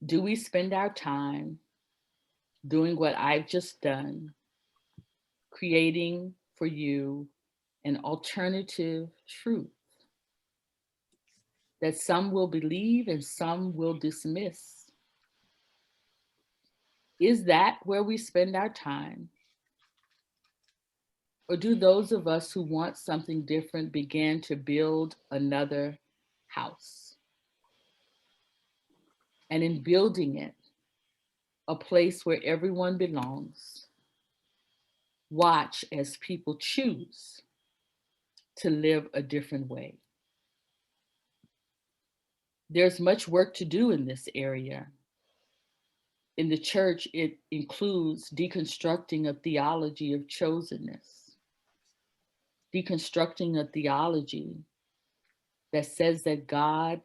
Do we spend our time doing what I've just done, creating for you an alternative truth that some will believe and some will dismiss? Is that where we spend our time? Or do those of us who want something different begin to build another house? And in building it, a place where everyone belongs, watch as people choose to live a different way. There's much work to do in this area. In the church, it includes deconstructing a theology of chosenness, deconstructing a theology that says that God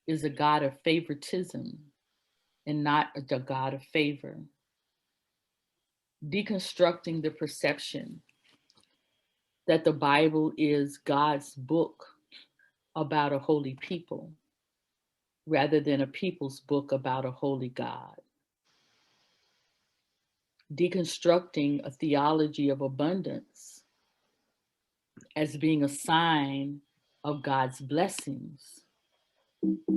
is a God of favoritism and not a God of favor. Deconstructing the perception that the Bible is God's book about a holy people rather than a people's book about a holy God. Deconstructing a theology of abundance as being a sign of God's blessings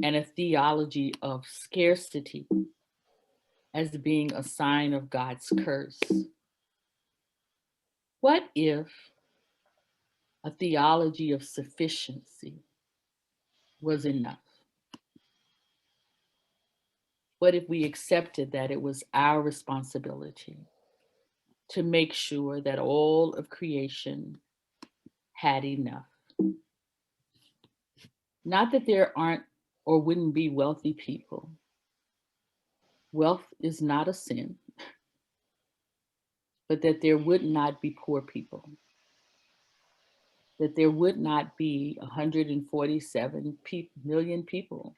and a theology of scarcity as being a sign of God's curse. What if a theology of sufficiency was enough? What if we accepted that it was our responsibility to make sure that all of creation had enough? Not that there aren't or wouldn't be wealthy people. Wealth is not a sin, but that there would not be poor people, that there would not be 147 million people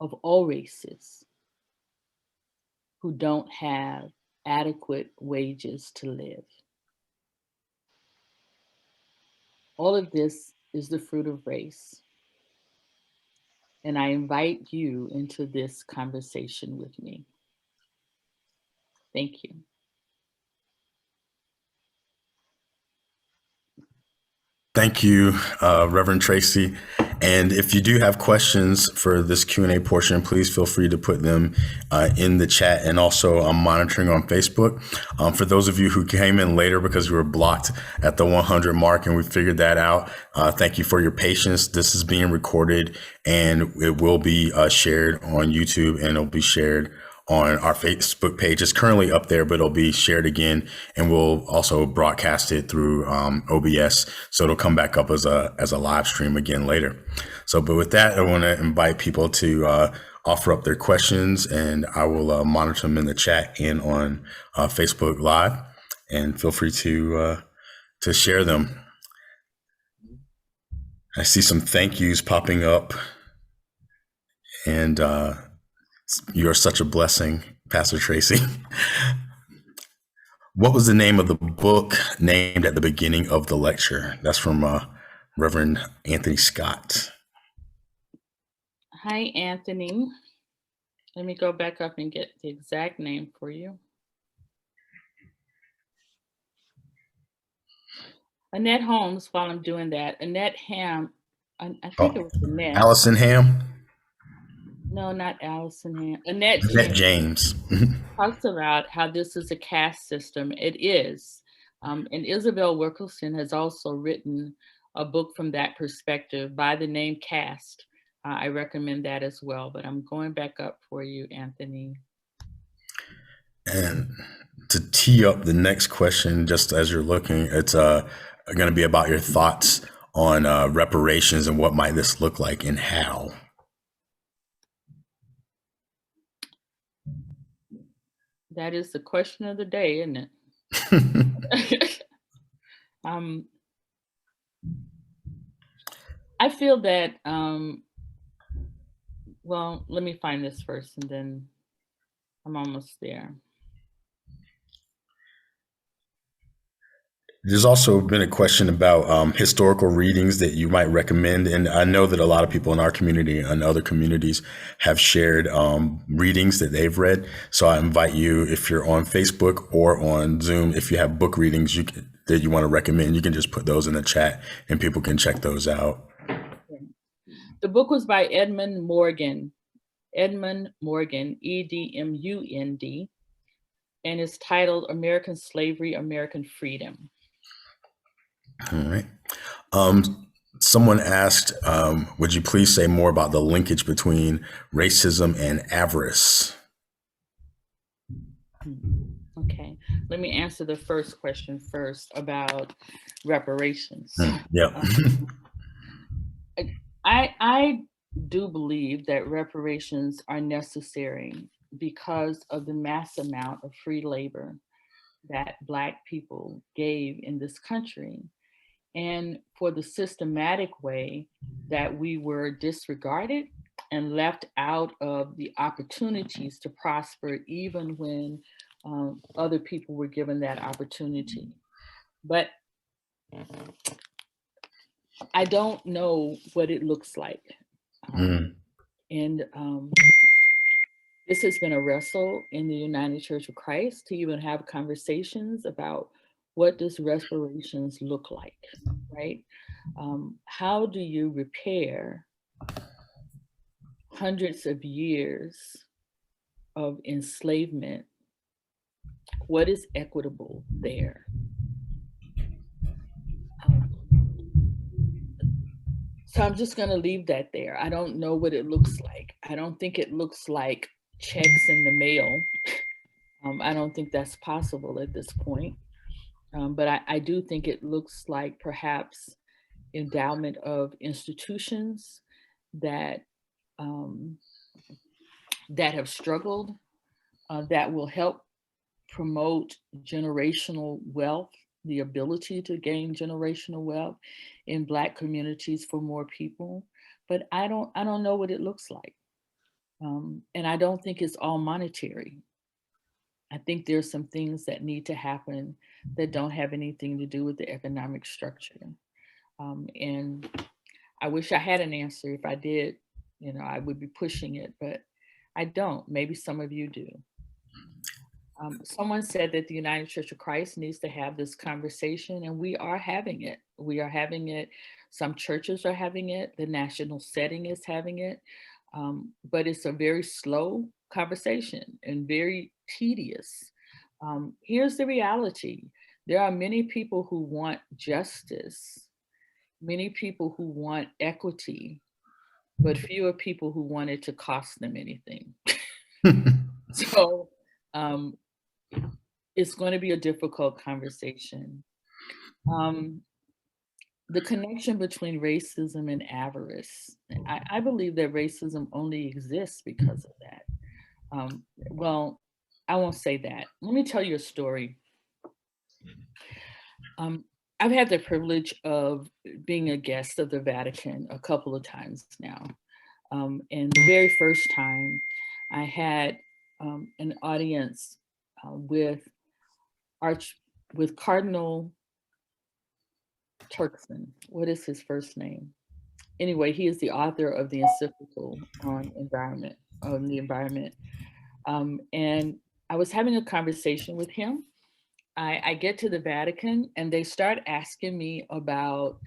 of all races who don't have adequate wages to live. All of this is the fruit of race. And I invite you into this conversation with me. Thank you. Thank you, Reverend Tracy. And if you do have questions for this Q&A portion, please feel free to put them in the chat. And also I'm monitoring on Facebook. For those of you who came in later because we were blocked at the 100 mark and we figured that out, thank you for your patience. This is being recorded and it will be shared on YouTube and it'll be shared on our Facebook page. It's currently up there, but it'll be shared again, and we'll also broadcast it through OBS, so it'll come back up as a live stream again later. So, but with that, I want to invite people to offer up their questions, and I will monitor them in the chat and on Facebook Live, and feel free to share them. I see some thank yous popping up, and you're such a blessing, Pastor Tracy. What was the name of the book named at the beginning of the lecture? That's from Reverend Anthony Scott. Hi, Anthony. Let me go back up and get the exact name for you. Annette Holmes, while I'm doing that. Annette Ham, I think it was Annette. Allison Ham? No, not Allison Ham. Annette James. Talks about how this is a caste system. It is. And Isabel Wilkerson has also written a book from that perspective by the name Caste. I recommend that as well, but I'm going back up for you, Anthony. And to tee up the next question, just as you're looking, it's going to be about your thoughts on reparations and what might this look like and how. That is the question of the day, isn't it? I feel that, well, let me find this first and then I'm almost there. There's also been a question about historical readings that you might recommend. And I know that a lot of people in our community and other communities have shared readings that they've read. So I invite you, if you're on Facebook or on Zoom, if you have book readings that you want to recommend, you can just put those in the chat and people can check those out. The book was by Edmund Morgan, Edmund Edmund, and it's titled American Slavery, American Freedom. All right. Someone asked, would you please say more about the linkage between racism and avarice? Okay, let me answer the first question first about reparations. Yeah. I do believe that reparations are necessary because of the mass amount of free labor that Black people gave in this country, and for the systematic way that we were disregarded and left out of the opportunities to prosper, even when other people were given that opportunity. But I don't know what it looks like. And this has been a wrestle in the United Church of Christ to even have conversations about what does reparations look like, right? How do you repair hundreds of years of enslavement? What is equitable there? So I'm just gonna leave that there. I don't know what it looks like. I don't think it looks like checks in the mail. I don't think that's possible at this point. But I do think it looks like perhaps endowment of institutions that that have struggled, that will help promote generational wealth, the ability to gain generational wealth in Black communities for more people. But I don't know what it looks like. And I don't think it's all monetary. I think there's some things that need to happen that don't have anything to do with the economic structure. And I wish I had an answer. If I did, you know, I would be pushing it, but I don't. Maybe some of you do. Someone said that the United Church of Christ needs to have this conversation, and we are having it. We are having it. Some churches are having it. The national setting is having it. But it's a very slow conversation and very tedious. Here's the reality. There are many people who want justice, many people who want equity, but fewer people who want it to cost them anything. So it's going to be a difficult conversation. The connection between racism and avarice. I believe that racism only exists because of that. Well, I won't say that. Let me tell you a story. I've had the privilege of being a guest of the Vatican a couple of times now. And the very first time I had an audience with Cardinal Turkson. What is his first name? Anyway, he is the author of the encyclical on the environment. And I was having a conversation with him. I get to the Vatican and they start asking me about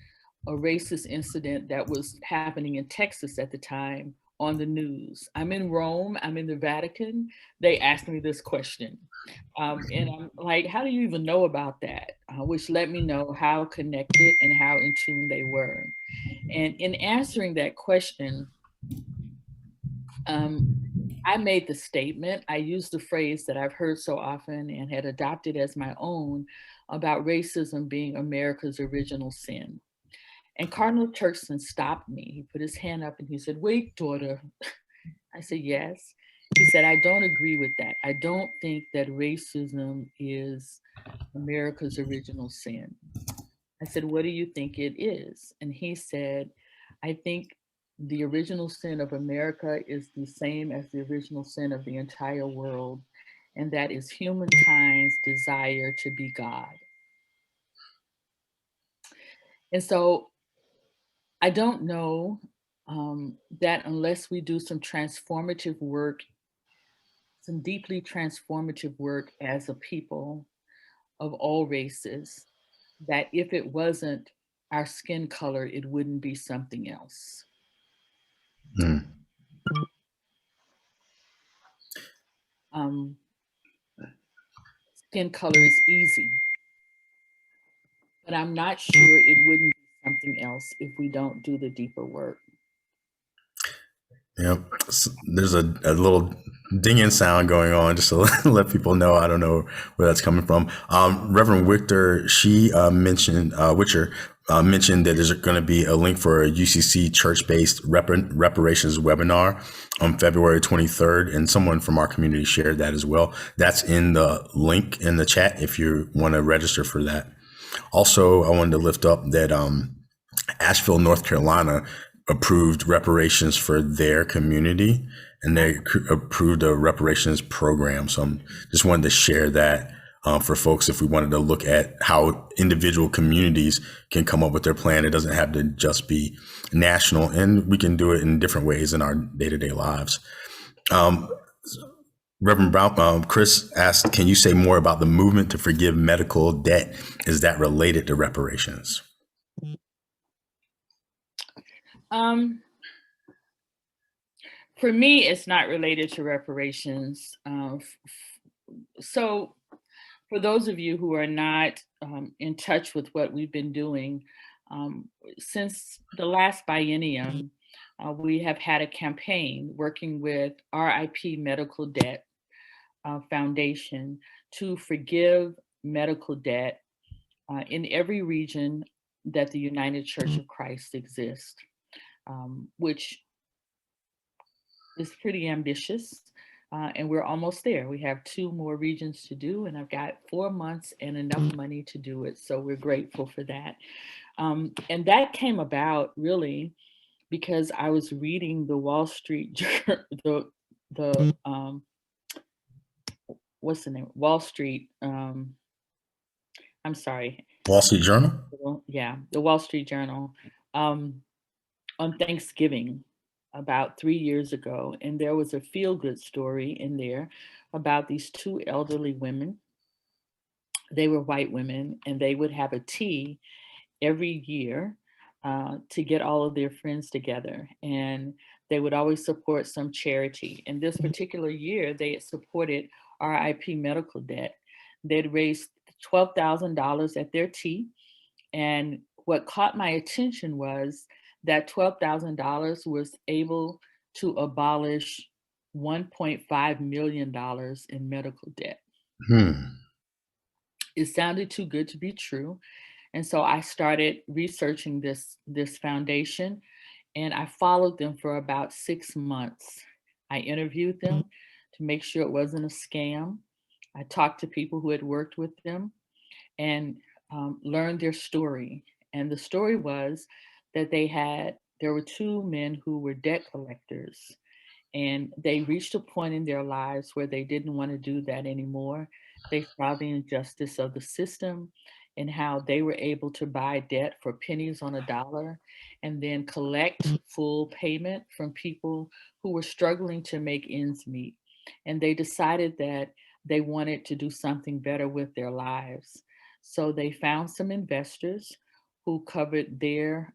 a racist incident that was happening in Texas at the time on the news. I'm in Rome, I'm in the Vatican. They asked me this question. And I'm like, how do you even know about that? Which let me know how connected and how in tune they were. And in answering that question, I made the statement, I used the phrase that I've heard so often and had adopted as my own about racism being America's original sin. And Cardinal Turkson stopped me. He put his hand up and he said, "Wait, daughter." I said, "Yes." He said, "I don't agree with that. I don't think that racism is America's original sin." I said, "What do you think it is?" And he said, "I think the original sin of America is the same as the original sin of the entire world, and that is humankind's desire to be God." And so I don't know that unless we do some transformative work, some deeply transformative work as a people of all races, that if it wasn't our skin color, it wouldn't be something else. Mm. Skin color is easy, but I'm not sure it wouldn't be something else if we don't do the deeper work. Yep. There's a little dinging sound going on just to let people know. I don't know where that's coming from. Reverend Witcher mentioned that there's going to be a link for a UCC church-based reparations webinar on February 23rd, and someone from our community shared that as well. That's in the link in the chat if you want to register for that. Also, I wanted to lift up that Asheville, North Carolina approved reparations for their community, and they approved a reparations program. So I just wanted to share that for folks if we wanted to look at how individual communities can come up with their plan. It doesn't have to just be national, and we can do it in different ways in our day-to-day lives. Reverend Brown, Chris asked, can you say more about the movement to forgive medical debt? Is that related to reparations? For me, it's not related to reparations. So for those of you who are not in touch with what we've been doing, since the last biennium, we have had a campaign working with RIP Medical Debt Foundation to forgive medical debt in every region that the United Church of Christ exists, which is pretty ambitious. And we're almost there. We have 2 more regions to do, and I've got 4 months and enough money to do it. So we're grateful for that. And that came about really because I was reading the Wall Street, what's the name? Wall Street, I'm sorry. Wall Street Journal? Yeah, the Wall Street Journal on Thanksgiving about 3 years ago. And there was a feel-good story in there about these 2 elderly women. They were white women, and they would have a tea every year to get all of their friends together. And they would always support some charity. And this particular year, they had supported RIP Medical Debt. They'd raised $12,000 at their tea. And what caught my attention was that $12,000 was able to abolish $1.5 million in medical debt. Hmm. It sounded too good to be true. And so I started researching this foundation, and I followed them for about 6 months. I interviewed them to make sure it wasn't a scam. I talked to people who had worked with them and learned their story. And the story was that there were two men who were debt collectors, and they reached a point in their lives where they didn't want to do that anymore. They saw the injustice of the system and how they were able to buy debt for pennies on a dollar and then collect full payment from people who were struggling to make ends meet. And they decided that they wanted to do something better with their lives. So they found some investors who covered their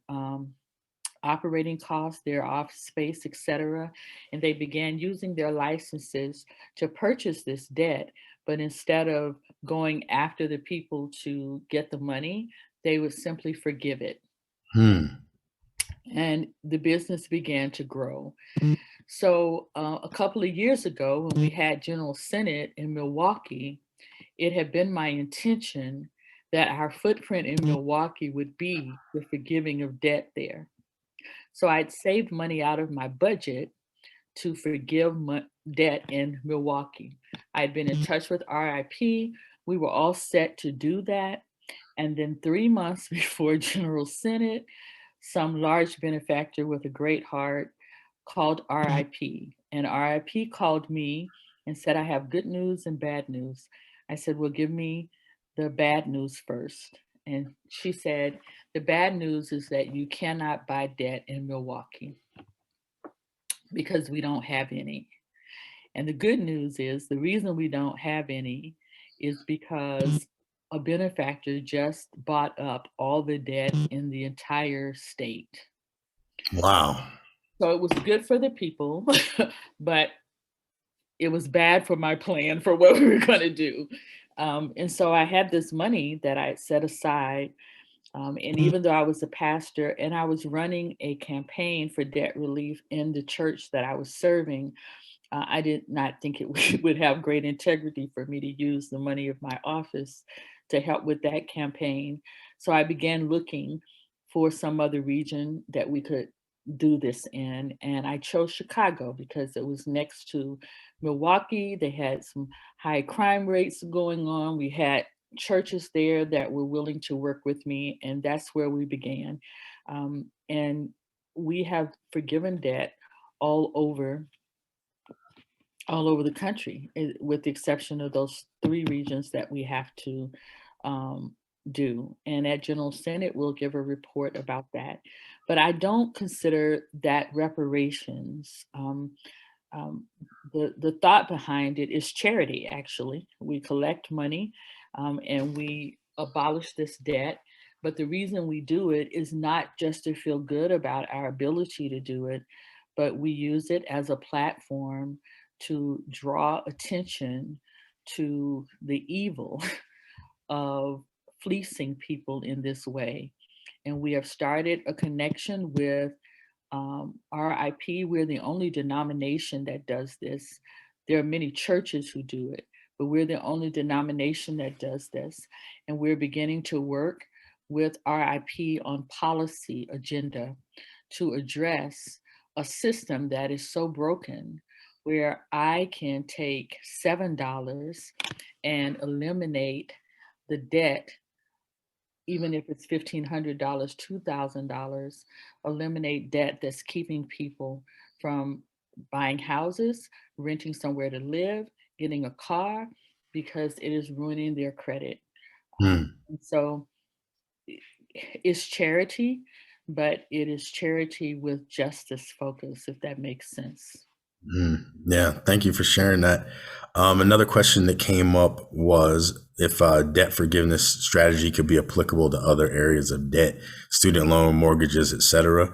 operating costs, their office space, etc. And they began using their licenses to purchase this debt. But instead of going after the people to get the money, they would simply forgive it. Hmm. And the business began to grow. So a couple of years ago, when we had General Synod in Milwaukee, it had been my intention that our footprint in Milwaukee would be the forgiving of debt there. So I'd saved money out of my budget to forgive debt in Milwaukee. I'd been in touch with RIP. We were all set to do that. And then 3 months before General Synod, some large benefactor with a great heart called RIP. And RIP called me and said, I have good news and bad news. I said, well, give me the bad news first. And she said, the bad news is that you cannot buy debt in Milwaukee because we don't have any. And the good news is the reason we don't have any is because a benefactor just bought up all the debt in the entire state. Wow. So it was good for the people, but it was bad for my plan for what we were going to do. And so I had this money that I set aside. And even though I was a pastor and I was running a campaign for debt relief in the church that I was serving, I did not think it would have great integrity for me to use the money of my office to help with that campaign. So I began looking for some other region that we could do this in. And I chose Chicago because it was next to Milwaukee. They had some high crime rates going on. We had churches there that were willing to work with me. And that's where we began. And we have forgiven debt all over the country, with the exception of those 3 regions that we have to do. And at General Synod, we'll give a report about that. But I don't consider that reparations. The thought behind it is charity, actually. We collect money and we abolish this debt. But the reason we do it is not just to feel good about our ability to do it, but we use it as a platform to draw attention to the evil of fleecing people in this way. And we have started a connection with RIP. We're the only denomination that does this. There are many churches who do it, but we're the only denomination that does this. And we're beginning to work with RIP on policy agenda to address a system that is so broken, where I can take $7 and eliminate the debt, even if it's $1,500, $2,000, eliminate debt that's keeping people from buying houses, renting somewhere to live, getting a car, because it is ruining their credit. And so it's charity, but it is charity with justice focus, if that makes sense. Yeah, thank you for sharing that. Another question that came up was if debt forgiveness strategy could be applicable to other areas of debt, student loan, mortgages, etc.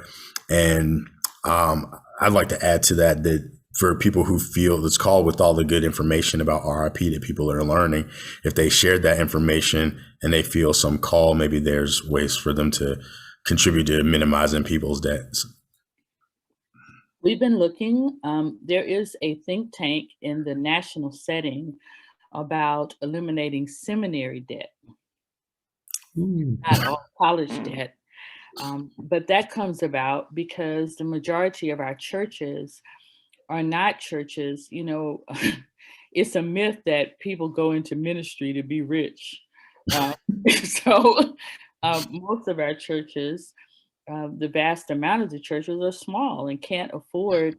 And I'd like to add to that for people who feel this call with all the good information about RIP that people are learning, if they shared that information and they feel some call, maybe there's ways for them to contribute to minimizing people's debts. We've been looking, there is a think tank in the national setting about eliminating seminary debt, not all college debt. But that comes about because the majority of our churches are not churches, it's a myth that people go into ministry to be rich. Uh, so most of our churches, the vast amount of the churches are small and can't afford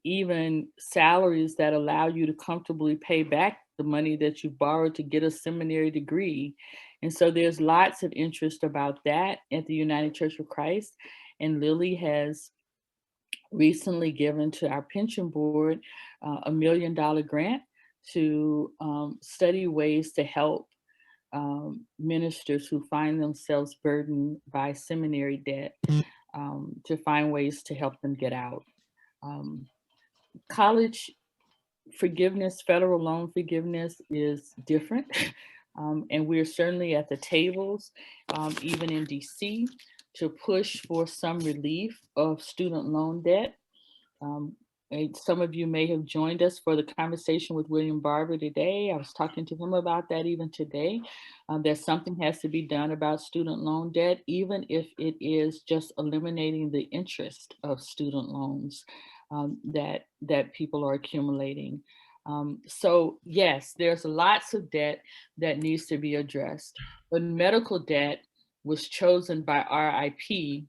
even salaries that allow you to comfortably pay back the money that you borrowed to get a seminary degree. And so there's lots of interest about that at the United Church of Christ. And Lily has recently given to our pension board $1 million grant to study ways to help ministers who find themselves burdened by seminary debt, to find ways to help them get out. College forgiveness, federal loan forgiveness is different. And we're certainly at the tables, even in DC, to push for some relief of student loan debt. And some of you may have joined us for the conversation with William Barber today. I was talking to him about that even today, that something has to be done about student loan debt, even if it is just eliminating the interest of student loans that people are accumulating. So yes, there's lots of debt that needs to be addressed, but medical debt was chosen by RIP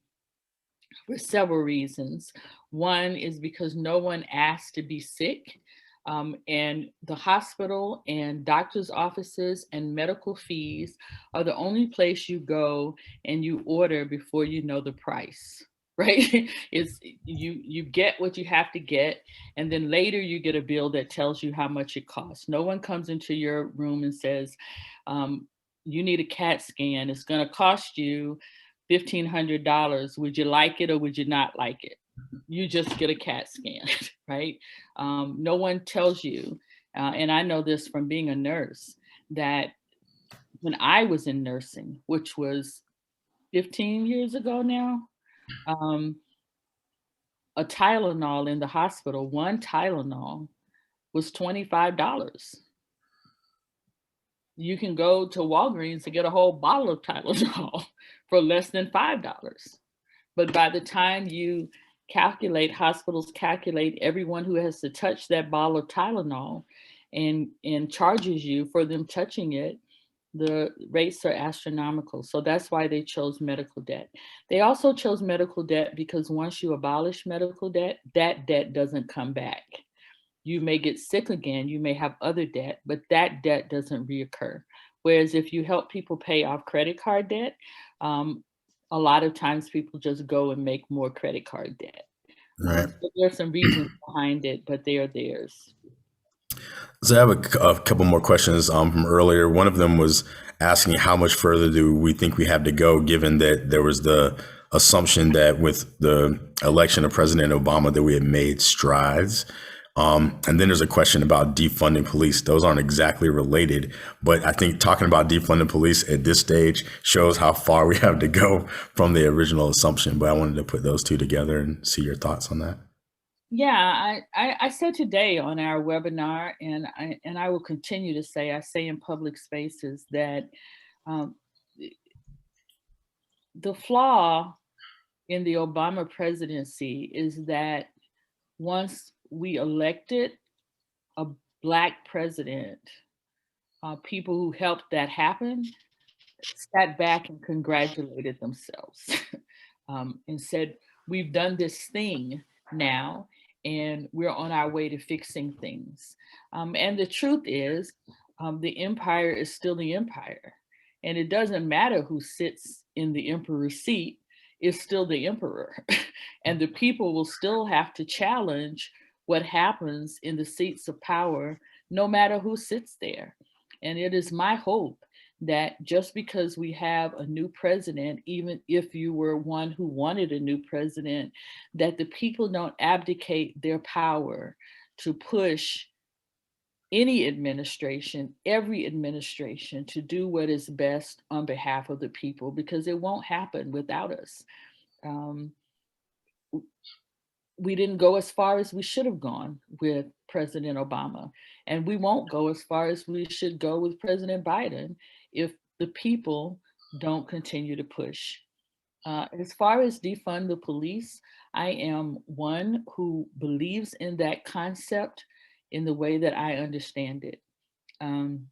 for several reasons. One is because no one asked to be sick, and the hospital and doctor's offices and medical fees are the only place you go and you order before you know the price. Right? It's you get what you have to get, and then later you get a bill that tells you how much it costs. No one comes into your room and says, you need a CAT scan. It's going to cost you $1,500. Would you like it or would you not like it? You just get a CAT scan, right? No one tells you, and I know this from being a nurse, that when I was in nursing, which was 15 years ago now, a Tylenol in the hospital, one Tylenol was $25. You can go to Walgreens to get a whole bottle of Tylenol for less than $5. But by the time you hospitals calculate everyone who has to touch that bottle of Tylenol and charges you for them touching it, the rates are astronomical. So that's why they chose medical debt. They also chose medical debt because once you abolish medical debt, that debt doesn't come back. You may get sick again, you may have other debt, but that debt doesn't reoccur. Whereas if you help people pay off credit card debt, a lot of times people just go and make more credit card debt. Right. So there are some reasons behind it, but they are theirs. So I have a couple more questions from earlier. One of them was asking how much further do we think we have to go, given that there was the assumption that with the election of President Obama that we had made strides. And then there's a question about defunding police. Those aren't exactly related, but I think talking about defunding police at this stage shows how far we have to go from the original assumption. But I wanted to put those two together and see your thoughts on that. Yeah, I said today on our webinar, and I will continue to say, I say in public spaces that the flaw in the Obama presidency is that once we elected a Black president, people who helped that happen sat back and congratulated themselves and said, we've done this thing now and we're on our way to fixing things. And the truth is, the empire is still the empire. And it doesn't matter who sits in the emperor's seat, it's still the emperor. And the people will still have to challenge what happens in the seats of power, no matter who sits there. And it is my hope that just because we have a new president, even if you were one who wanted a new president, that the people don't abdicate their power to push any administration, every administration, to do what is best on behalf of the people, because it won't happen without us. we didn't go as far as we should have gone with President Obama. And we won't go as far as we should go with President Biden if the people don't continue to push. As far as defund the police, I am one who believes in that concept in the way that I understand it. And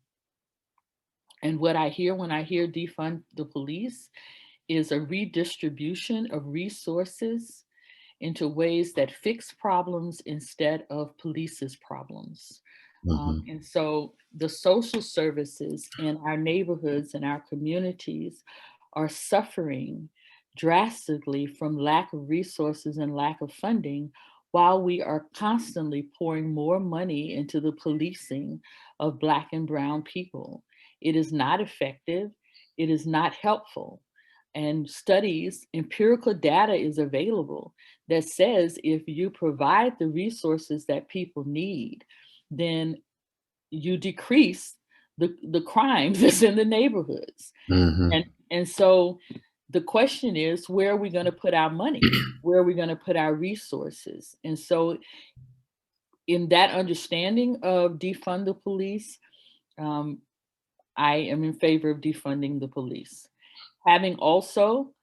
what I hear when I hear defund the police is a redistribution of resources into ways that fix problems instead of police's problems. And so the social services in our neighborhoods and our communities are suffering drastically from lack of resources and lack of funding, while we are constantly pouring more money into the policing of Black and Brown people. It is not effective. It is not helpful. And studies, empirical data is available that says if you provide the resources that people need, then you decrease the crime that's in the neighborhoods. And so the question is, where are we going to put our money? Where are we going to put our resources? And so in that understanding of defund the police, I am in favor of defunding the police. Having also,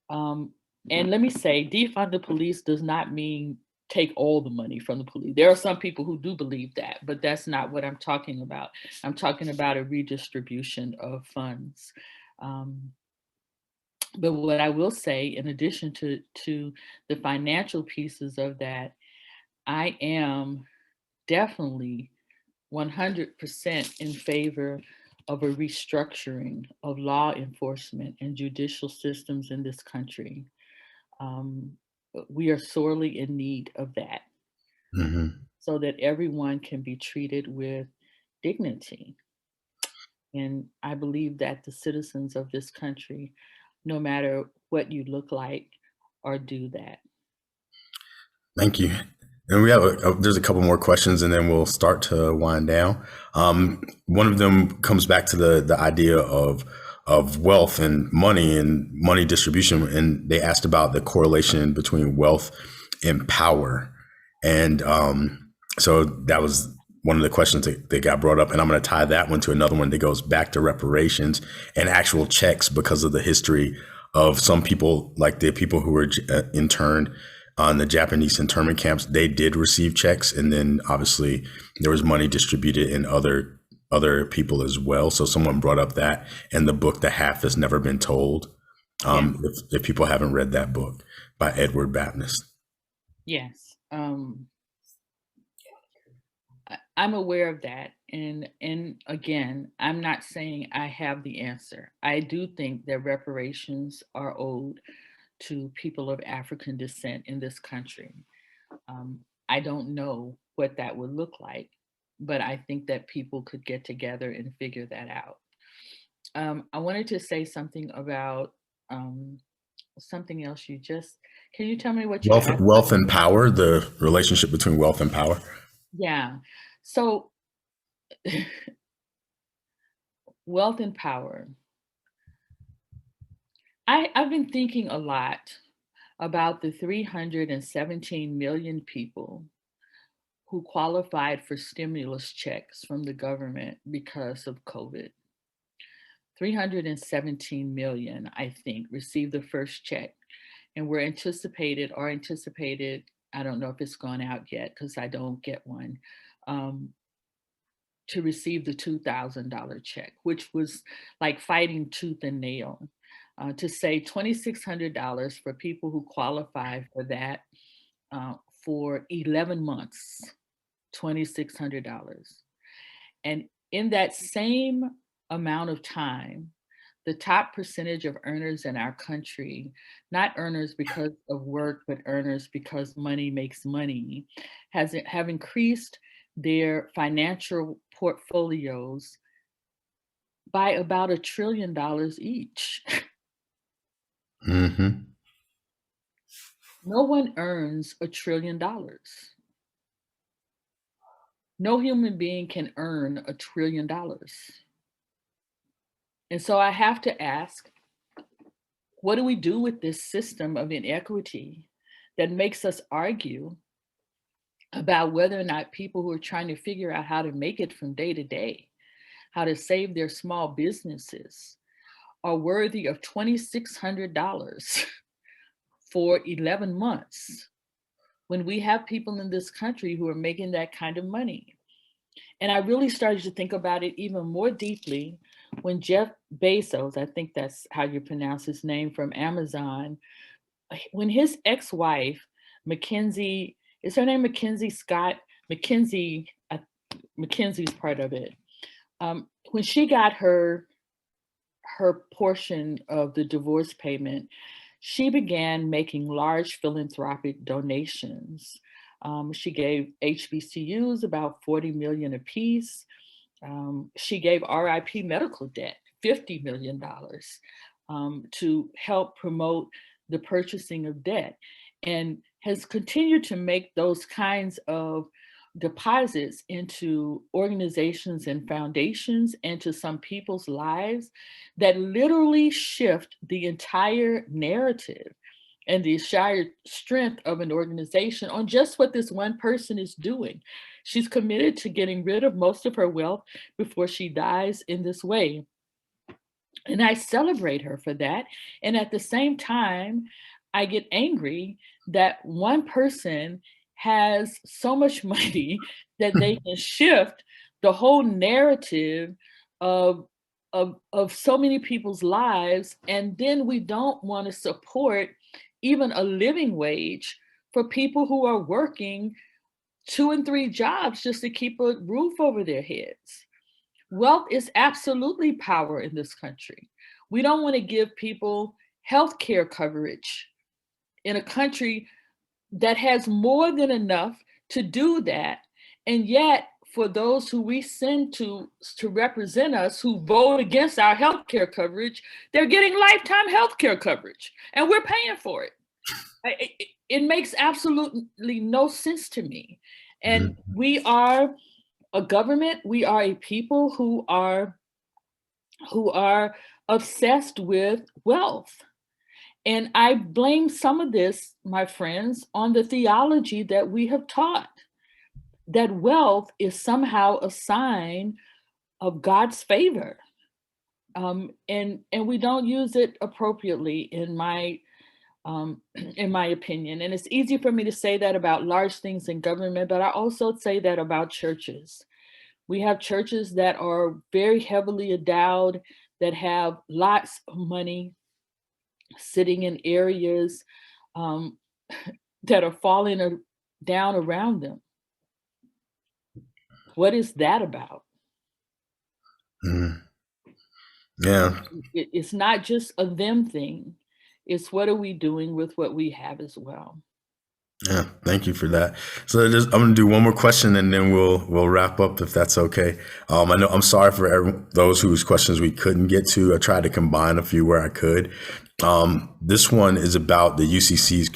and let me say, defund the police does not mean take all the money from the police. There are some people who do believe that, but that's not what I'm talking about. I'm talking about a redistribution of funds. But what I will say, in addition to the financial pieces of that, I am definitely 100% in favor of a restructuring of law enforcement and judicial systems in this country. We are sorely in need of that, so that everyone can be treated with dignity. And I believe that the citizens of this country, no matter what you look like, or do that. Thank you. And we have there's a couple more questions, and then we'll start to wind down. One of them comes back to the idea of wealth and money distribution, and they asked about the correlation between wealth and power. And so that was one of the questions that got brought up, and I'm going to tie that one to another one that goes back to reparations and actual checks, because of the history of some people, like the people who were interned on the Japanese internment camps. They did receive checks, and then obviously there was money distributed in other people as well. So someone brought up that, and the book The Half Has Never Been Told. If people haven't read that book by Edward Baptist. Yes. I'm aware of that. And again, I'm not saying I have the answer. I do think that reparations are owed to people of African descent in this country. I don't know what that would look like, but I think that people could get together and figure that out. I wanted to say something about something else can you tell me what you asked? Wealth and power, the relationship between wealth and power. Yeah. So wealth and power. I've been thinking a lot about the 317 million people who qualified for stimulus checks from the government because of COVID. 317 million, I think, received the first check, and were anticipated, I don't know if it's gone out yet because I don't get one, to receive the $2,000 check, which was like fighting tooth and nail. To say $2,600 for people who qualify for that for 11 months, $2,600. And in that same amount of time, the top percentage of earners in our country, not earners because of work, but earners because money makes money, have increased their financial portfolios by about $1 trillion each. Mm-hmm. No one earns $1 trillion. No human being can earn $1 trillion. And so I have to ask, what do we do with this system of inequity that makes us argue about whether or not people who are trying to figure out how to make it from day to day, how to save their small businesses, are worthy of $2,600 for 11 months when we have people in this country who are making that kind of money. And I really started to think about it even more deeply when Jeff Bezos, I think that's how you pronounce his name, from Amazon, when his ex-wife, Mackenzie, is her name Mackenzie Scott? Mackenzie, Mackenzie's part of it. When she got her portion of the divorce payment, she began making large philanthropic donations. She gave HBCUs about 40 million apiece. She gave RIP medical debt, $50 million, to help promote the purchasing of debt, and has continued to make those kinds of deposits into organizations and foundations and to some people's lives that literally shift the entire narrative and the entire strength of an organization on just what this one person is doing. She's committed to getting rid of most of her wealth before she dies in this way. And I celebrate her for that. And at the same time, I get angry that one person has so much money that they can shift the whole narrative of so many people's lives. And then we don't want to support even a living wage for people who are working 2 and 3 jobs just to keep a roof over their heads. Wealth is absolutely power in this country. We don't want to give people health care coverage in a country that has more than enough to do that. And yet, for those who we send to represent us, who vote against our health care coverage, they're getting lifetime health care coverage, and we're paying for it. It makes absolutely no sense to me. And we are a government, we are a people who are obsessed with wealth. And I blame some of this, my friends, on the theology that we have taught, that wealth is somehow a sign of God's favor. And we don't use it appropriately in my opinion. And it's easy for me to say that about large things in government, but I also say that about churches. We have churches that are very heavily endowed, that have lots of money, sitting in areas that are falling down around them. What is that about? Yeah. It's not just a them thing. It's what are we doing with what we have as well? Yeah, thank you for that. So I'm going to do one more question and then we'll wrap up if that's okay. I know I'm sorry for those whose questions we couldn't get to. I tried to combine a few where I could. This one is about the UCC's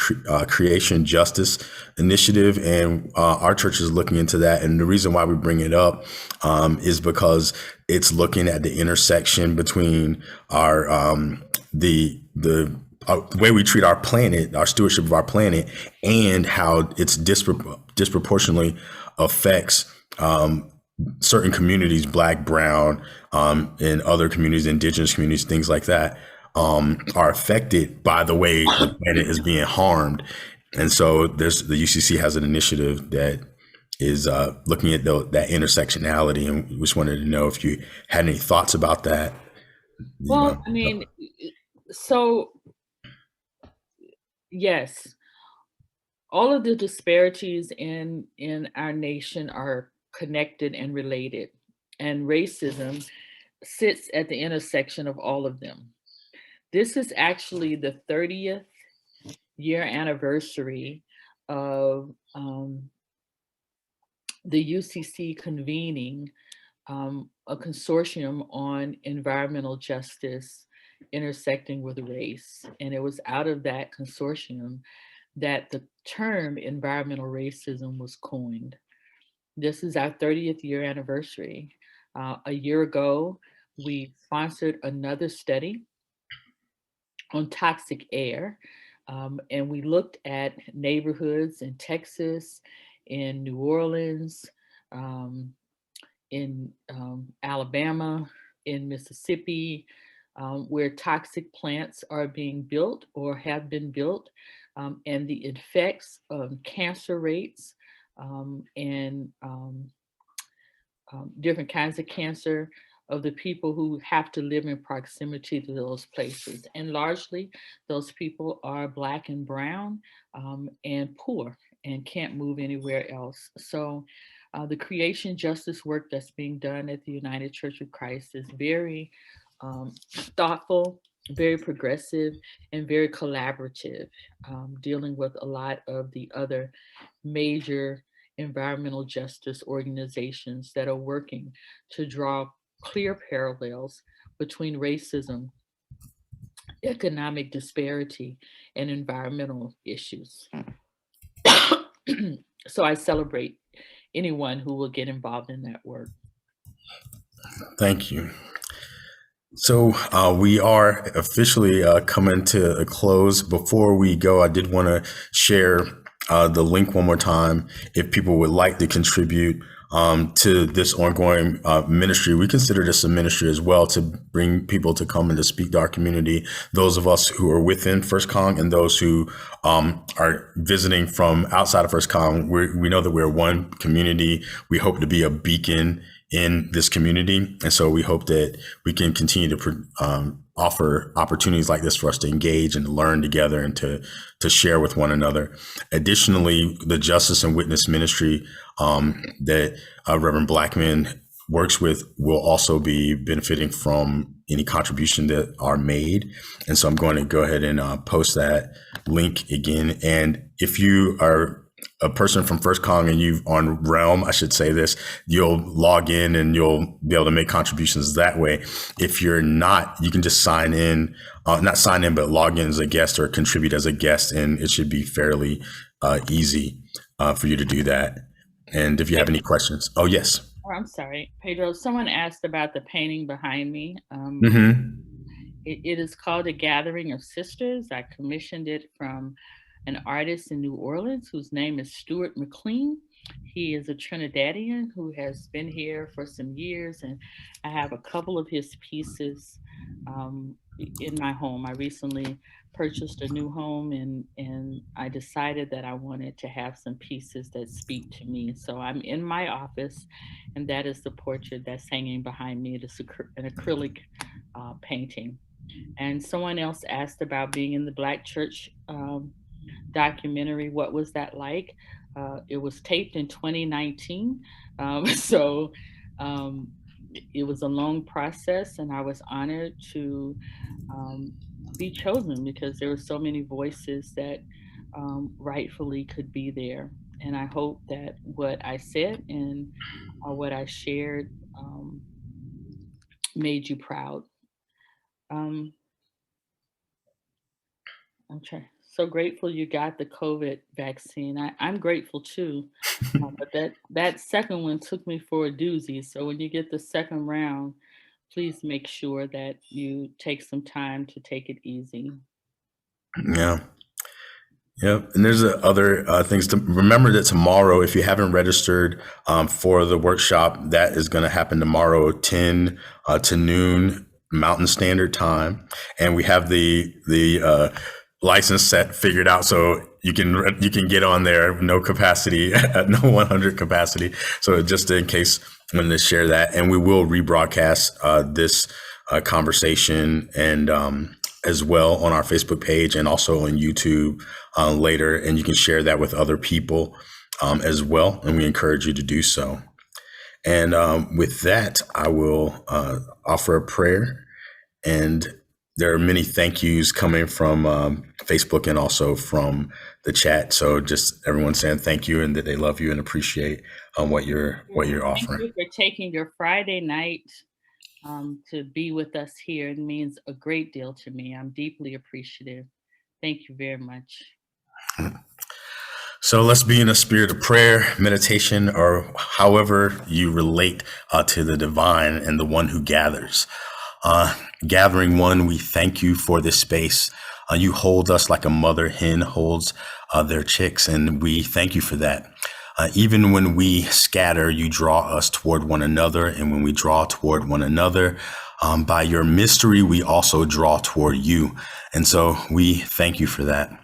Creation Justice Initiative, and our church is looking into that. And the reason why we bring it up is because it's looking at the intersection between our the way we treat our planet, our stewardship of our planet, and how it's disproportionately affects certain communities, Black, Brown, and other communities, indigenous communities, things like that, are affected by the way the planet is being harmed. And so the UCC has an initiative that is looking at that intersectionality, and we just wanted to know if you had any thoughts about that. Well, I mean, so yes, all of the disparities in our nation are connected and related, and racism sits at the intersection of all of them. This is actually the 30th year anniversary of the UCC convening a consortium on environmental justice intersecting with race. And it was out of that consortium that the term environmental racism was coined. This is our 30th year anniversary. A year ago, we sponsored another study on toxic air And we looked at neighborhoods in Texas, in New Orleans, in Alabama, in Mississippi, where toxic plants are being built or have been built, and the effects of cancer rates and different kinds of cancer of the people who have to live in proximity to those places. And largely, those people are Black and brown and poor and can't move anywhere else. So the creation justice work that's being done at the United Church of Christ is very thoughtful, very progressive, and very collaborative, dealing with a lot of the other major environmental justice organizations that are working to draw clear parallels between racism, economic disparity, and environmental issues. So I celebrate anyone who will get involved in that work. Thank you. So we are officially coming to a close. Before we go, I did want to share the link one more time. If people would like to contribute to this ongoing ministry, we consider this a ministry as well, to bring people to come and to speak to our community, those of us who are within First Cong and those who are visiting from outside of First Cong. We know that we're one community. We hope to be a beacon in this community. And so we hope that we can continue to offer opportunities like this for us to engage and to learn together and to share with one another. Additionally, the Justice and Witness Ministry that Reverend Blackman works with will also be benefiting from any contribution that are made. And so I'm going to go ahead and post that link again. And if you are a person from First Cong and you've on Realm, I should say this, you'll log in and you'll be able to make contributions that way. If you're not, you can just sign in, not sign in, but log in as a guest or contribute as a guest. And it should be fairly easy for you to do that. And if you have any questions, oh, yes. Oh, I'm sorry, Pedro, someone asked about the painting behind me. It is called A Gathering of Sisters. I commissioned it from an artist in New Orleans whose name is Stuart McLean. He is a Trinidadian who has been here for some years, and I have a couple of his pieces in my home. I recently purchased a new home, and I decided that I wanted to have some pieces that speak to me. So I'm in my office, and that is the portrait that's hanging behind me. It is an acrylic painting. And someone else asked about being in the Black church documentary. What was that like? It was taped in 2019. So it was a long process, and I was honored to be chosen because there were so many voices that rightfully could be there. And I hope that what I said and what I shared made you proud. I'm so grateful you got the COVID vaccine. I'm grateful too, but that second one took me for a doozy. So when you get the second round, please make sure that you take some time to take it easy. Yeah. Yep. And there's other things to remember that tomorrow, if you haven't registered for the workshop, that is going to happen tomorrow, 10 to noon Mountain Standard Time. And we have the license set figured out, so you can get on there, no capacity, no 100 capacity. So just in case, I'm going to share that, and we will rebroadcast this conversation and as well on our Facebook page and also on YouTube later, and you can share that with other people as well, and we encourage you to do so. And with that, I will offer a prayer, and there are many thank yous coming from Facebook and also from the chat. So just everyone saying thank you and that they love you and appreciate what you're offering. Thank you for taking your Friday night to be with us here. It means a great deal to me. I'm deeply appreciative. Thank you very much. So let's be in a spirit of prayer, meditation, or however you relate to the divine and the one who gathers. Gathering one, we thank you for this space. You hold us like a mother hen holds their chicks, and we thank you for that. Even when we scatter, you draw us toward one another. And when we draw toward one another, by your mystery, we also draw toward you. And so we thank you for that.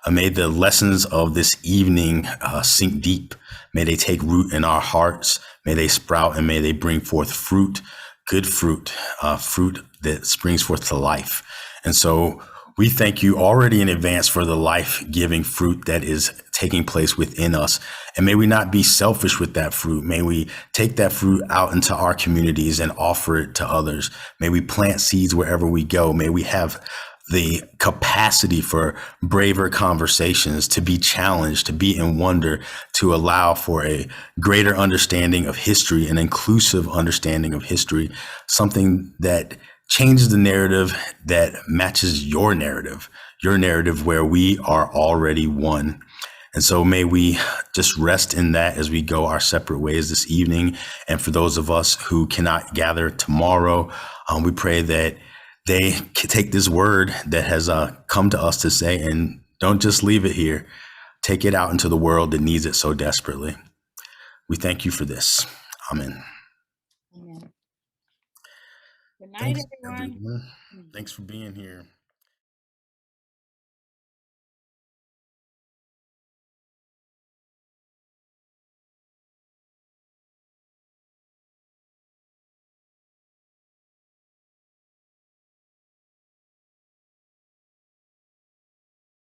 May the lessons of this evening sink deep. May they take root in our hearts. May they sprout and may they bring forth fruit, good fruit, fruit that springs forth to life. And so we thank you already in advance for the life-giving fruit that is taking place within us. And may we not be selfish with that fruit. May we take that fruit out into our communities and offer it to others. May we plant seeds wherever we go. May we have the capacity for braver conversations, to be challenged, to be in wonder, to allow for a greater understanding of history, an inclusive understanding of history, something that changes the narrative that matches your narrative where we are already one. And so may we just rest in that as we go our separate ways this evening. And for those of us who cannot gather tomorrow, we pray that they take this word that has come to us to say, and don't just leave it here. Take it out into the world that needs it so desperately. We thank you for this. Amen. Amen. Good night, Thanks, everyone. everyone. Thanks for being here.